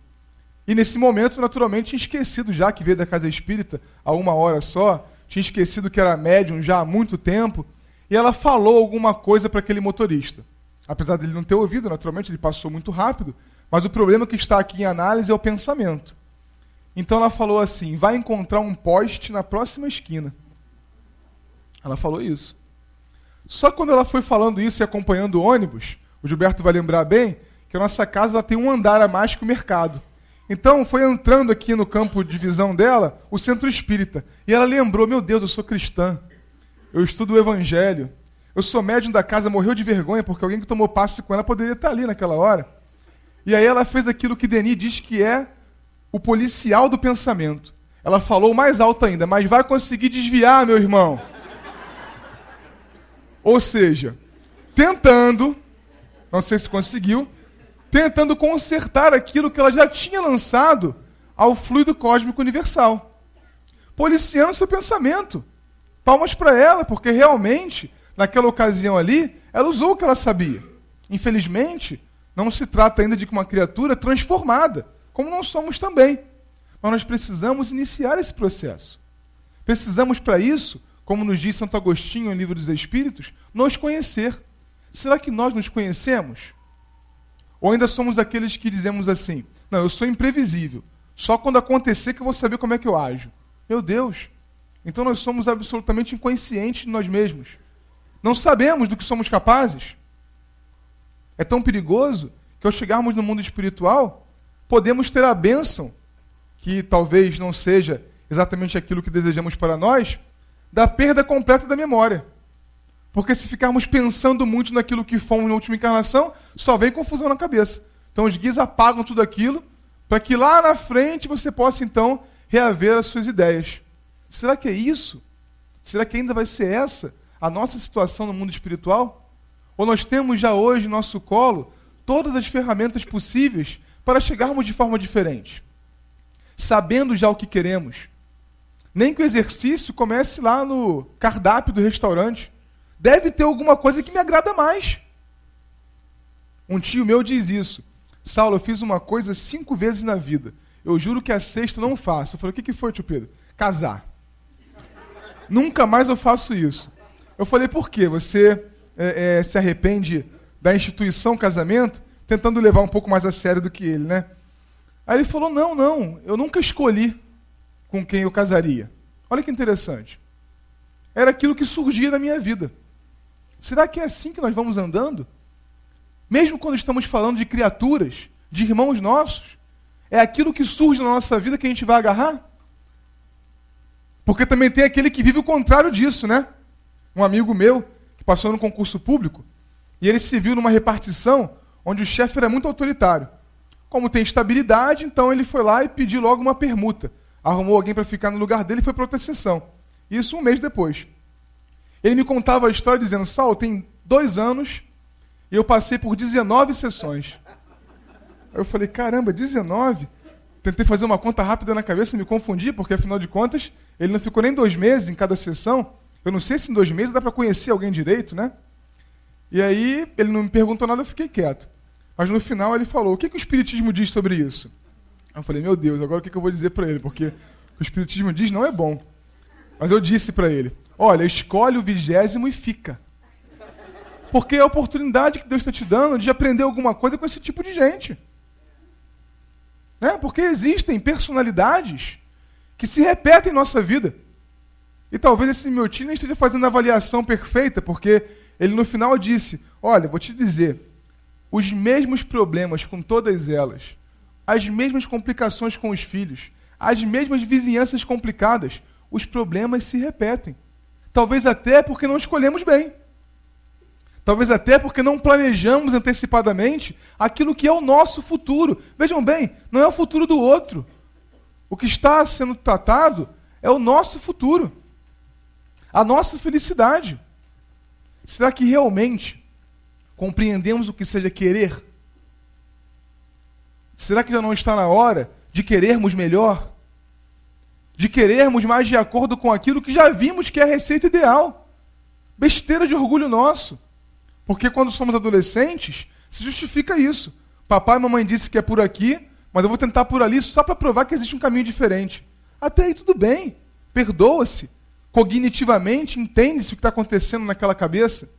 E nesse momento, naturalmente, tinha esquecido já que veio da Casa Espírita há uma hora só, tinha esquecido que era médium já há muito tempo, e ela falou alguma coisa para aquele motorista. Apesar dele não ter ouvido, naturalmente, ele passou muito rápido, mas o problema que está aqui em análise é o pensamento. Então ela falou assim, vai encontrar um poste na próxima esquina. Ela falou isso. Só que quando ela foi falando isso e acompanhando o ônibus, o Gilberto vai lembrar bem que a nossa casa ela tem um andar a mais que o mercado. Então foi entrando aqui no campo de visão dela o Centro Espírita. E ela lembrou, meu Deus, eu sou cristã, eu estudo o Evangelho, eu sou médium da casa, morreu de vergonha, porque alguém que tomou passe com ela poderia estar ali naquela hora. E aí ela fez aquilo que Denis diz que é o policial do pensamento. Ela falou mais alto ainda, mas vai conseguir desviar, meu irmão. Ou seja, tentando, não sei se conseguiu, tentando consertar aquilo que ela já tinha lançado ao fluido cósmico universal. Policiando seu pensamento. Palmas para ela, porque realmente, naquela ocasião ali, ela usou o que ela sabia. Infelizmente, não se trata ainda de uma criatura transformada, como nós somos também. Mas nós precisamos iniciar esse processo. Precisamos, para isso, como nos diz Santo Agostinho no Livro dos Espíritos, nos conhecer. Será que nós nos conhecemos? Ou ainda somos aqueles que dizemos assim, não, eu sou imprevisível, só quando acontecer que eu vou saber como é que eu ajo. Meu Deus! Então nós somos absolutamente inconscientes de nós mesmos. Não sabemos do que somos capazes. é tão perigoso que ao chegarmos no mundo espiritual, podemos ter a bênção, que talvez não seja exatamente aquilo que desejamos para nós, da perda completa da memória. Porque se ficarmos pensando muito naquilo que fomos na última encarnação, só vem confusão na cabeça. Então os guias apagam tudo aquilo, para que lá na frente você possa então reaver as suas ideias. Será que é isso? Será que ainda vai ser essa a nossa situação no mundo espiritual? Ou nós temos já hoje no nosso colo todas as ferramentas possíveis para chegarmos de forma diferente, sabendo já o que queremos? Nem que o exercício comece lá no cardápio do restaurante. Deve ter alguma coisa que me agrada mais. Um tio meu diz isso. Saulo, eu fiz uma coisa 5 vezes na vida. Eu juro que a 6ª não faço. Eu falei, o que foi, tio Pedro? Casar. Nunca mais eu faço isso. Eu falei, por quê? Você se arrepende da instituição casamento, tentando levar um pouco mais a sério do que ele, né? Aí ele falou, não, eu nunca escolhi com quem eu casaria. Olha que interessante. Era aquilo que surgia na minha vida. Será que é assim que nós vamos andando? Mesmo quando estamos falando de criaturas, de irmãos nossos, é aquilo que surge na nossa vida que a gente vai agarrar? Porque também tem aquele que vive o contrário disso, né? Um amigo meu, que passou no concurso público, e ele se viu numa repartição onde o chefe era muito autoritário. Como tem estabilidade, então ele foi lá e pediu logo uma permuta. Arrumou alguém para ficar no lugar dele e foi para outra sessão. Isso 1 mês depois. Ele me contava a história dizendo, Saulo, tem 2 anos e eu passei por 19 sessões. Aí eu falei, caramba, 19? Tentei fazer uma conta rápida na cabeça e me confundi, porque afinal de contas, ele não ficou nem 2 meses em cada sessão. Eu não sei se em 2 meses dá para conhecer alguém direito, né? E aí, ele não me perguntou nada, eu fiquei quieto. Mas no final ele falou, o que o Espiritismo diz sobre isso? Eu falei, meu Deus, agora o que eu vou dizer para ele? Porque o Espiritismo diz não é bom. Mas eu disse para ele, olha, escolhe o 20º e fica. Porque é a oportunidade que Deus está te dando de aprender alguma coisa com esse tipo de gente. Né? Porque existem personalidades que se repetem em nossa vida. E talvez esse meu tio nem esteja fazendo a avaliação perfeita, porque ele no final disse, olha, vou te dizer, os mesmos problemas com todas elas, as mesmas complicações com os filhos, as mesmas vizinhanças complicadas, os problemas se repetem. Talvez até porque não escolhemos bem. Talvez até porque não planejamos antecipadamente aquilo que é o nosso futuro. Vejam bem, não é o futuro do outro. O que está sendo tratado é o nosso futuro. A nossa felicidade. Será que realmente compreendemos o que seja querer? Será que já não está na hora de querermos melhor? De querermos mais de acordo com aquilo que já vimos que é a receita ideal? Besteira de orgulho nosso. Porque quando somos adolescentes, se justifica isso. Papai e mamãe disse que é por aqui, mas eu vou tentar por ali só para provar que existe um caminho diferente. Até aí tudo bem. Perdoa-se. Cognitivamente, entende-se o que está acontecendo naquela cabeça.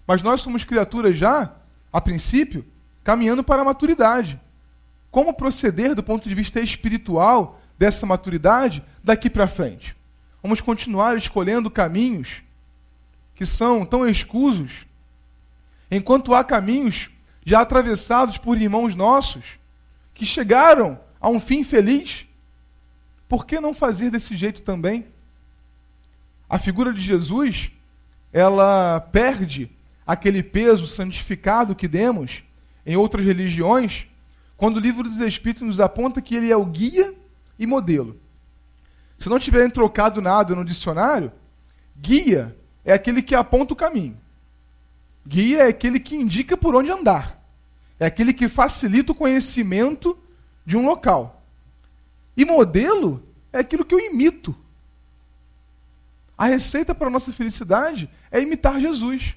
Mas nós somos criaturas já, a princípio, caminhando para a maturidade. Como proceder do ponto de vista espiritual dessa maturidade daqui para frente? Vamos continuar escolhendo caminhos que são tão escusos, enquanto há caminhos já atravessados por irmãos nossos que chegaram a um fim feliz. Por que não fazer desse jeito também? A figura de Jesus, ela perde aquele peso santificado que demos em outras religiões, quando o Livro dos Espíritos nos aponta que ele é o guia e modelo. Se não tiverem trocado nada no dicionário, guia é aquele que aponta o caminho. Guia é aquele que indica por onde andar. É aquele que facilita o conhecimento de um local. E modelo é aquilo que eu imito. A receita para a nossa felicidade é imitar Jesus.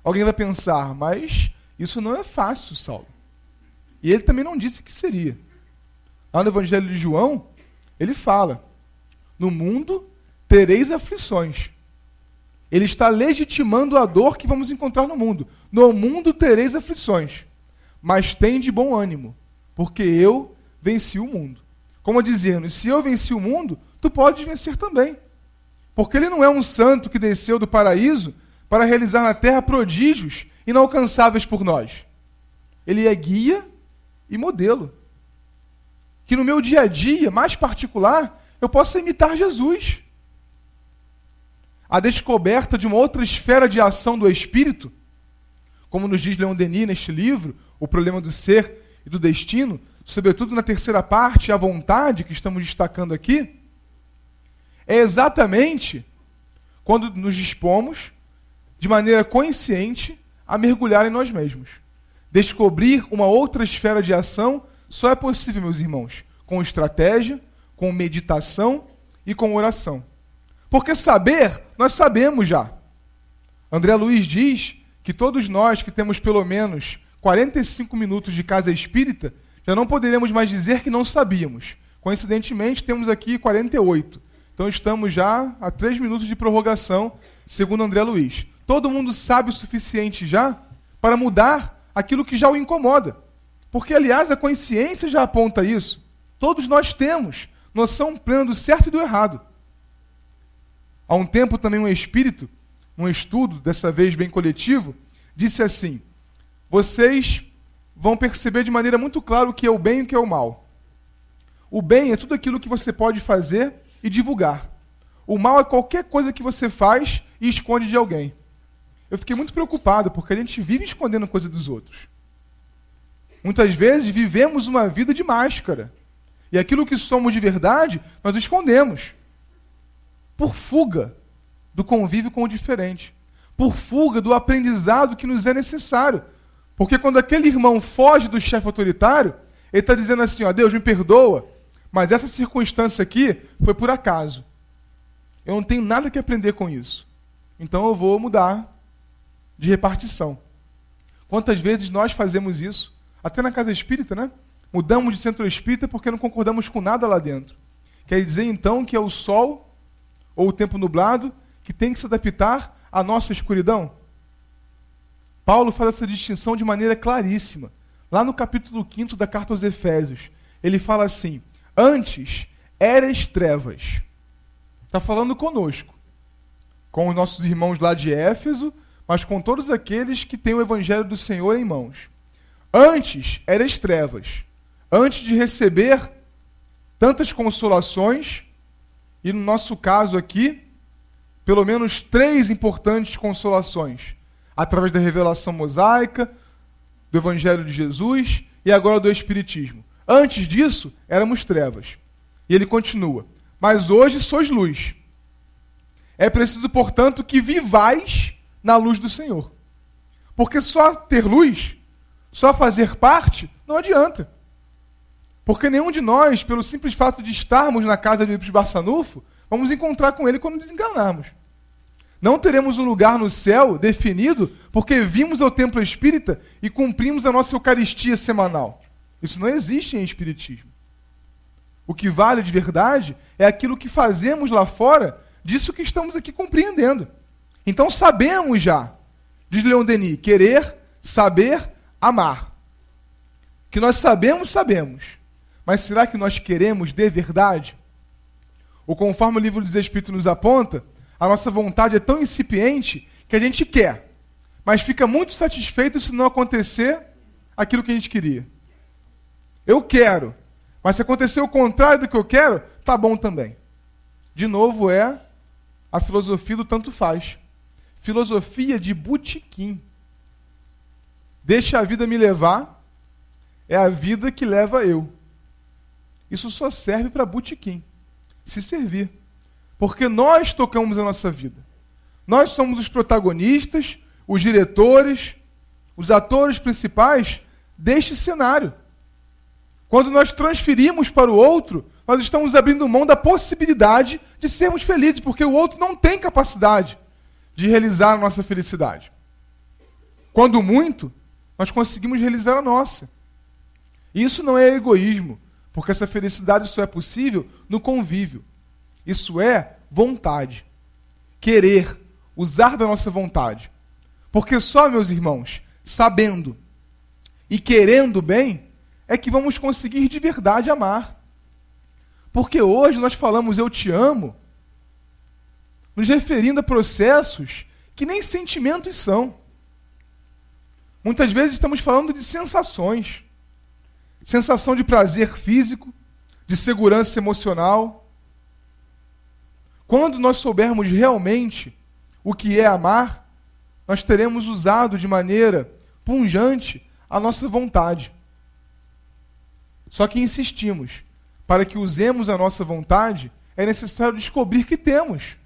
Alguém vai pensar, mas isso não é fácil, Saulo. E ele também não disse que seria. Lá no Evangelho de João, ele fala, no mundo tereis aflições. Ele está legitimando a dor que vamos encontrar no mundo. No mundo tereis aflições, mas tem de bom ânimo, porque eu venci o mundo. Como dizendo, se eu venci o mundo, tu podes vencer também. Porque ele não é um santo que desceu do paraíso para realizar na terra prodígios inalcançáveis por nós. Ele é guia e modelo. Que no meu dia a dia, mais particular, eu possa imitar Jesus. A descoberta de uma outra esfera de ação do Espírito, como nos diz Leon Denis neste livro, O Problema do Ser e do Destino, sobretudo na terceira parte, a vontade, que estamos destacando aqui, é exatamente quando nos dispomos, de maneira consciente, a mergulhar em nós mesmos. Descobrir uma outra esfera de ação só é possível, meus irmãos, com estratégia, com meditação e com oração. Porque saber, nós sabemos já. André Luiz diz que todos nós que temos pelo menos 45 minutos de casa espírita, já não poderemos mais dizer que não sabíamos. Coincidentemente, temos aqui 48. Então estamos já a 3 minutos de prorrogação, segundo André Luiz. Todo mundo sabe o suficiente já para mudar aquilo que já o incomoda. Porque, aliás, a consciência já aponta isso. Todos nós temos noção plena do certo e do errado. Há um tempo também um espírito, um estudo, dessa vez bem coletivo, disse assim: vocês vão perceber de maneira muito clara o que é o bem e o que é o mal. O bem é tudo aquilo que você pode fazer e divulgar. O mal é qualquer coisa que você faz e esconde de alguém. Eu fiquei muito preocupado, porque a gente vive escondendo coisa dos outros. Muitas vezes vivemos uma vida de máscara. E aquilo que somos de verdade, nós escondemos. Por fuga do convívio com o diferente. Por fuga do aprendizado que nos é necessário. Porque quando aquele irmão foge do chefe autoritário, ele está dizendo assim, ó, Deus me perdoa, mas essa circunstância aqui foi por acaso. Eu não tenho nada que aprender com isso. Então eu vou mudar de repartição. Quantas vezes nós fazemos isso? Até na casa espírita, né? Mudamos de centro espírita porque não concordamos com nada lá dentro. Quer dizer, então, que é o sol ou o tempo nublado que tem que se adaptar à nossa escuridão? Paulo faz essa distinção de maneira claríssima. Lá no capítulo 5 da carta aos Efésios, ele fala assim, antes eras trevas. Está falando conosco, com os nossos irmãos lá de Éfeso, mas com todos aqueles que têm o Evangelho do Senhor em mãos. Antes eras trevas. Antes de receber tantas consolações, e no nosso caso aqui, pelo menos 3 importantes consolações, através da revelação mosaica, do Evangelho de Jesus e agora do Espiritismo. Antes disso, éramos trevas. E ele continua, mas hoje sois luz. É preciso, portanto, que vivais na luz do Senhor. Porque só ter luz, só fazer parte, não adianta. Porque nenhum de nós, pelo simples fato de estarmos na casa de Eurípides Barçanufo, vamos encontrar com ele quando desencarnarmos. Não teremos um lugar no céu definido porque vimos ao templo espírita e cumprimos a nossa Eucaristia semanal. Isso não existe em Espiritismo. O que vale de verdade é aquilo que fazemos lá fora disso que estamos aqui compreendendo. Então sabemos já, diz Leon Denis, querer, saber, amar. Que nós sabemos, sabemos. Mas será que nós queremos de verdade? Ou conforme o livro dos Espíritos nos aponta, a nossa vontade é tão incipiente que a gente quer, mas fica muito satisfeito se não acontecer aquilo que a gente queria. Eu quero, mas se acontecer o contrário do que eu quero, tá bom também. De novo é a filosofia do tanto faz. Filosofia de botequim. Deixa a vida me levar, é a vida que leva eu. Isso só serve para botequim. Se servir. Porque nós tocamos a nossa vida. Nós somos os protagonistas, os diretores, os atores principais deste cenário. Quando nós transferimos para o outro, nós estamos abrindo mão da possibilidade de sermos felizes, porque o outro não tem capacidade de realizar a nossa felicidade. Quando muito, nós conseguimos realizar a nossa. Isso não é egoísmo, porque essa felicidade só é possível no convívio. Isso é vontade. Querer, usar da nossa vontade. Porque só, meus irmãos, sabendo e querendo bem, é que vamos conseguir de verdade amar. Porque hoje nós falamos eu te amo, nos referindo a processos que nem sentimentos são. Muitas vezes estamos falando de sensações. Sensação de prazer físico, de segurança emocional. Quando nós soubermos realmente o que é amar, nós teremos usado de maneira pungente a nossa vontade. Só que insistimos, para que usemos a nossa vontade, é necessário descobrir que temos.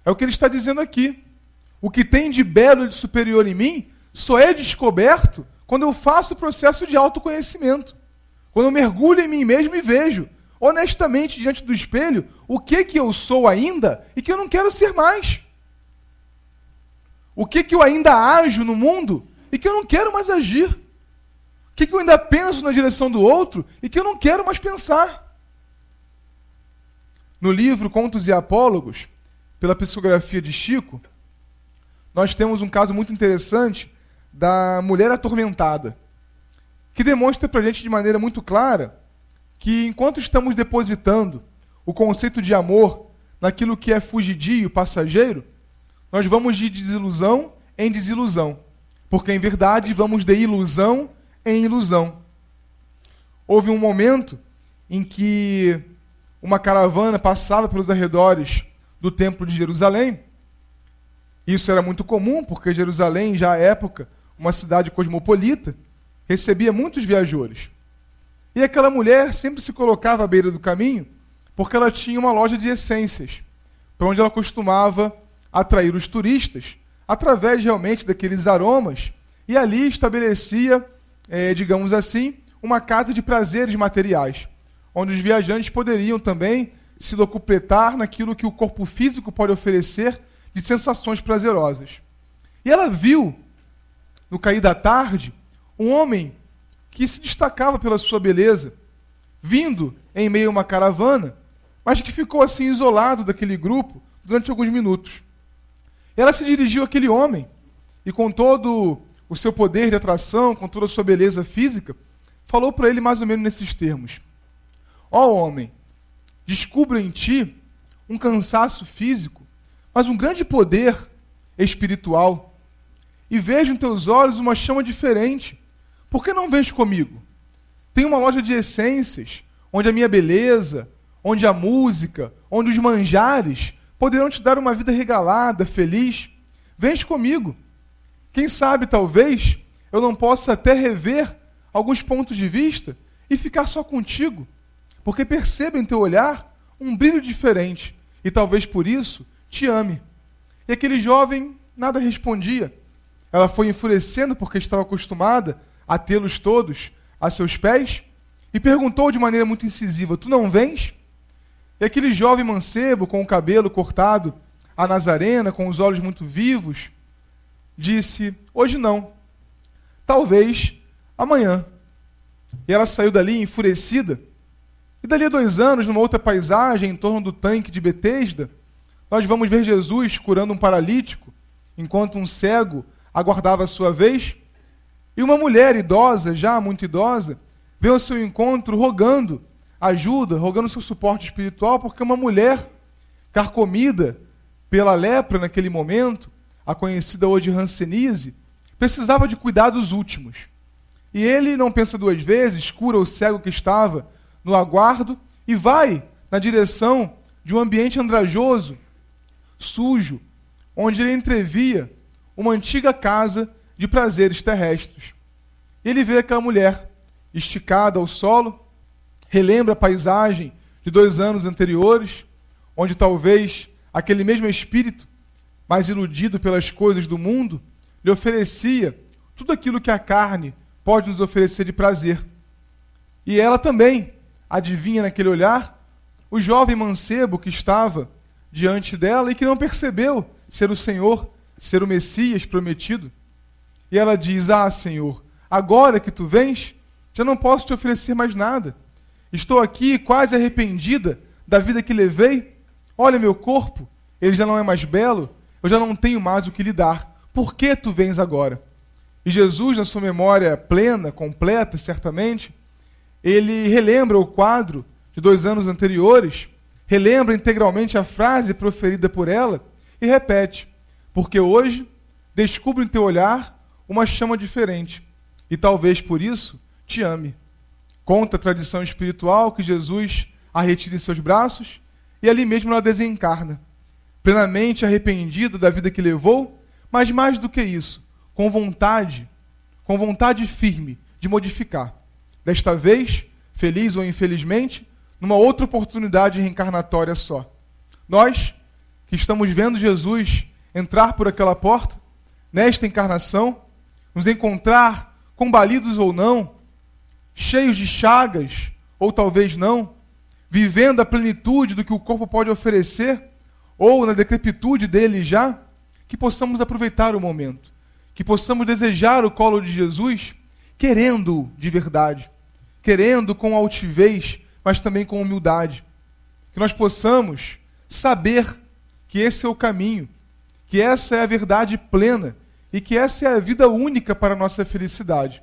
É o que ele está dizendo aqui. O que tem de belo e de superior em mim só é descoberto quando eu faço o processo de autoconhecimento. Quando eu mergulho em mim mesmo e vejo, honestamente, diante do espelho, o que eu sou ainda e que eu não quero ser mais. O que eu ainda ajo no mundo e que eu não quero mais agir. O que eu ainda penso na direção do outro e que eu não quero mais pensar. No livro Contos e Apólogos, pela psicografia de Chico, nós temos um caso muito interessante da mulher atormentada, que demonstra para a gente de maneira muito clara que enquanto estamos depositando o conceito de amor naquilo que é fugidio, passageiro, nós vamos de desilusão em desilusão, porque em verdade vamos de ilusão em ilusão. Houve um momento em que uma caravana passava pelos arredores do Templo de Jerusalém. Isso era muito comum, porque Jerusalém, já à época, uma cidade cosmopolita, recebia muitos viajantes. E aquela mulher sempre se colocava à beira do caminho, porque ela tinha uma loja de essências, para onde ela costumava atrair os turistas, através realmente daqueles aromas, e ali estabelecia, digamos assim, uma casa de prazeres materiais, onde os viajantes poderiam também se locupletar naquilo que o corpo físico pode oferecer de sensações prazerosas. E ela viu, no cair da tarde, um homem que se destacava pela sua beleza, vindo em meio a uma caravana, mas que ficou assim isolado daquele grupo durante alguns minutos. Ela se dirigiu àquele homem e, com todo o seu poder de atração, com toda a sua beleza física, falou para ele mais ou menos nesses termos: ó homem, descubro em ti um cansaço físico, mas um grande poder espiritual, e vejo em teus olhos uma chama diferente. Por que não vens comigo? Tem uma loja de essências, onde a minha beleza, onde a música, onde os manjares poderão te dar uma vida regalada, feliz. Vens comigo. Quem sabe, talvez, eu não possa até rever alguns pontos de vista e ficar só contigo, porque percebo em teu olhar um brilho diferente, e talvez por isso te ame. E aquele jovem nada respondia. Ela foi enfurecendo porque estava acostumada a tê-los todos a seus pés, e perguntou de maneira muito incisiva: tu não vens? E aquele jovem mancebo, com o cabelo cortado à nazarena, com os olhos muito vivos, disse: hoje não, talvez amanhã. E ela saiu dali enfurecida. E dali a 2 anos, numa outra paisagem, em torno do tanque de Betesda, nós vamos ver Jesus curando um paralítico, enquanto um cego aguardava a sua vez. E uma mulher idosa, já muito idosa, veio ao seu encontro rogando ajuda, rogando seu suporte espiritual, porque uma mulher carcomida pela lepra naquele momento, a conhecida hoje hanseníase, precisava de cuidados últimos. E ele não pensa 2 vezes, cura o cego que estava no aguardo e vai na direção de um ambiente andrajoso, sujo, onde ele entrevia uma antiga casa de prazeres terrestres. Ele vê aquela mulher esticada ao solo, relembra a paisagem de 2 anos anteriores, onde talvez aquele mesmo espírito, mais iludido pelas coisas do mundo, lhe oferecia tudo aquilo que a carne pode nos oferecer de prazer. E ela também adivinha naquele olhar o jovem mancebo que estava diante dela e que não percebeu ser o Senhor, ser o Messias prometido. E ela diz: ah, Senhor, agora que tu vens, já não posso te oferecer mais nada. Estou aqui quase arrependida da vida que levei. Olha meu corpo, ele já não é mais belo, eu já não tenho mais o que lhe dar. Por que tu vens agora? E Jesus, na sua memória plena, completa, certamente, ele relembra o quadro de 2 anos anteriores, relembra integralmente a frase proferida por ela e repete: porque hoje descubro em teu olhar uma chama diferente, e talvez por isso te ame. Conta a tradição espiritual que Jesus a retira em seus braços e ali mesmo ela desencarna, plenamente arrependida da vida que levou, mas mais do que isso, com vontade firme de modificar. Desta vez, feliz ou infelizmente, numa outra oportunidade reencarnatória só. Nós, que estamos vendo Jesus entrar por aquela porta, nesta encarnação, nos encontrar combalidos ou não, cheios de chagas, ou talvez não, vivendo a plenitude do que o corpo pode oferecer, ou na decrepitude dele já, que possamos aproveitar o momento, que possamos desejar o colo de Jesus, querendo de verdade, querendo com altivez, mas também com humildade, que nós possamos saber que esse é o caminho, que essa é a verdade plena e que essa é a vida única para a nossa felicidade.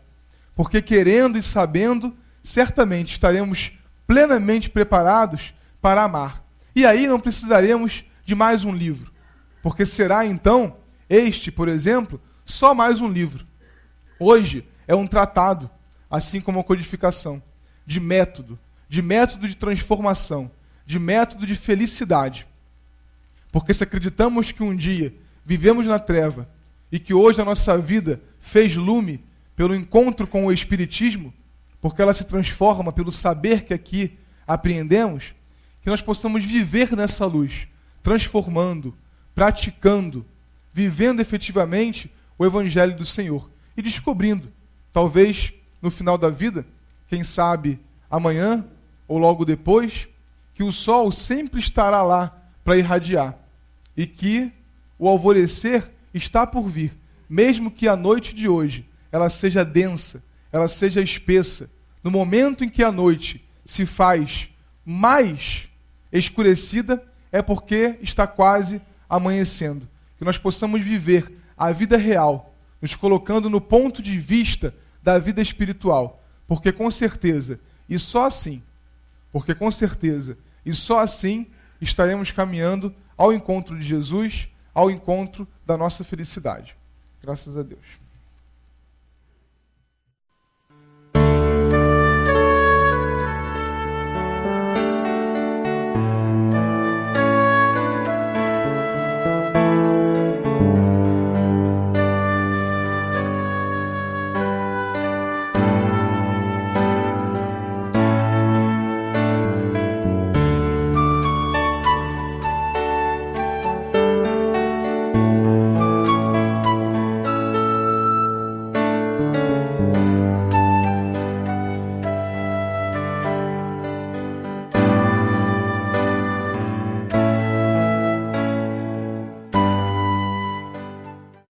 Porque querendo e sabendo, certamente estaremos plenamente preparados para amar. E aí não precisaremos de mais um livro, porque será então, este, por exemplo, só mais um livro. Hoje é um tratado, assim como a codificação, de método de transformação, de método de felicidade. Porque se acreditamos que um dia vivemos na treva e que hoje a nossa vida fez lume pelo encontro com o Espiritismo, porque ela se transforma pelo saber que aqui apreendemos, que nós possamos viver nessa luz, transformando, praticando, vivendo efetivamente o Evangelho do Senhor e descobrindo, talvez no final da vida, quem sabe amanhã ou logo depois, que o sol sempre estará lá para irradiar e que o alvorecer está por vir, mesmo que a noite de hoje ela seja densa, ela seja espessa. No momento em que a noite se faz mais escurecida, é porque está quase amanhecendo. Que nós possamos viver a vida real, nos colocando no ponto de vista da vida espiritual. Porque com certeza, e só assim, estaremos caminhando ao encontro de Jesus, ao encontro da nossa felicidade. Graças a Deus.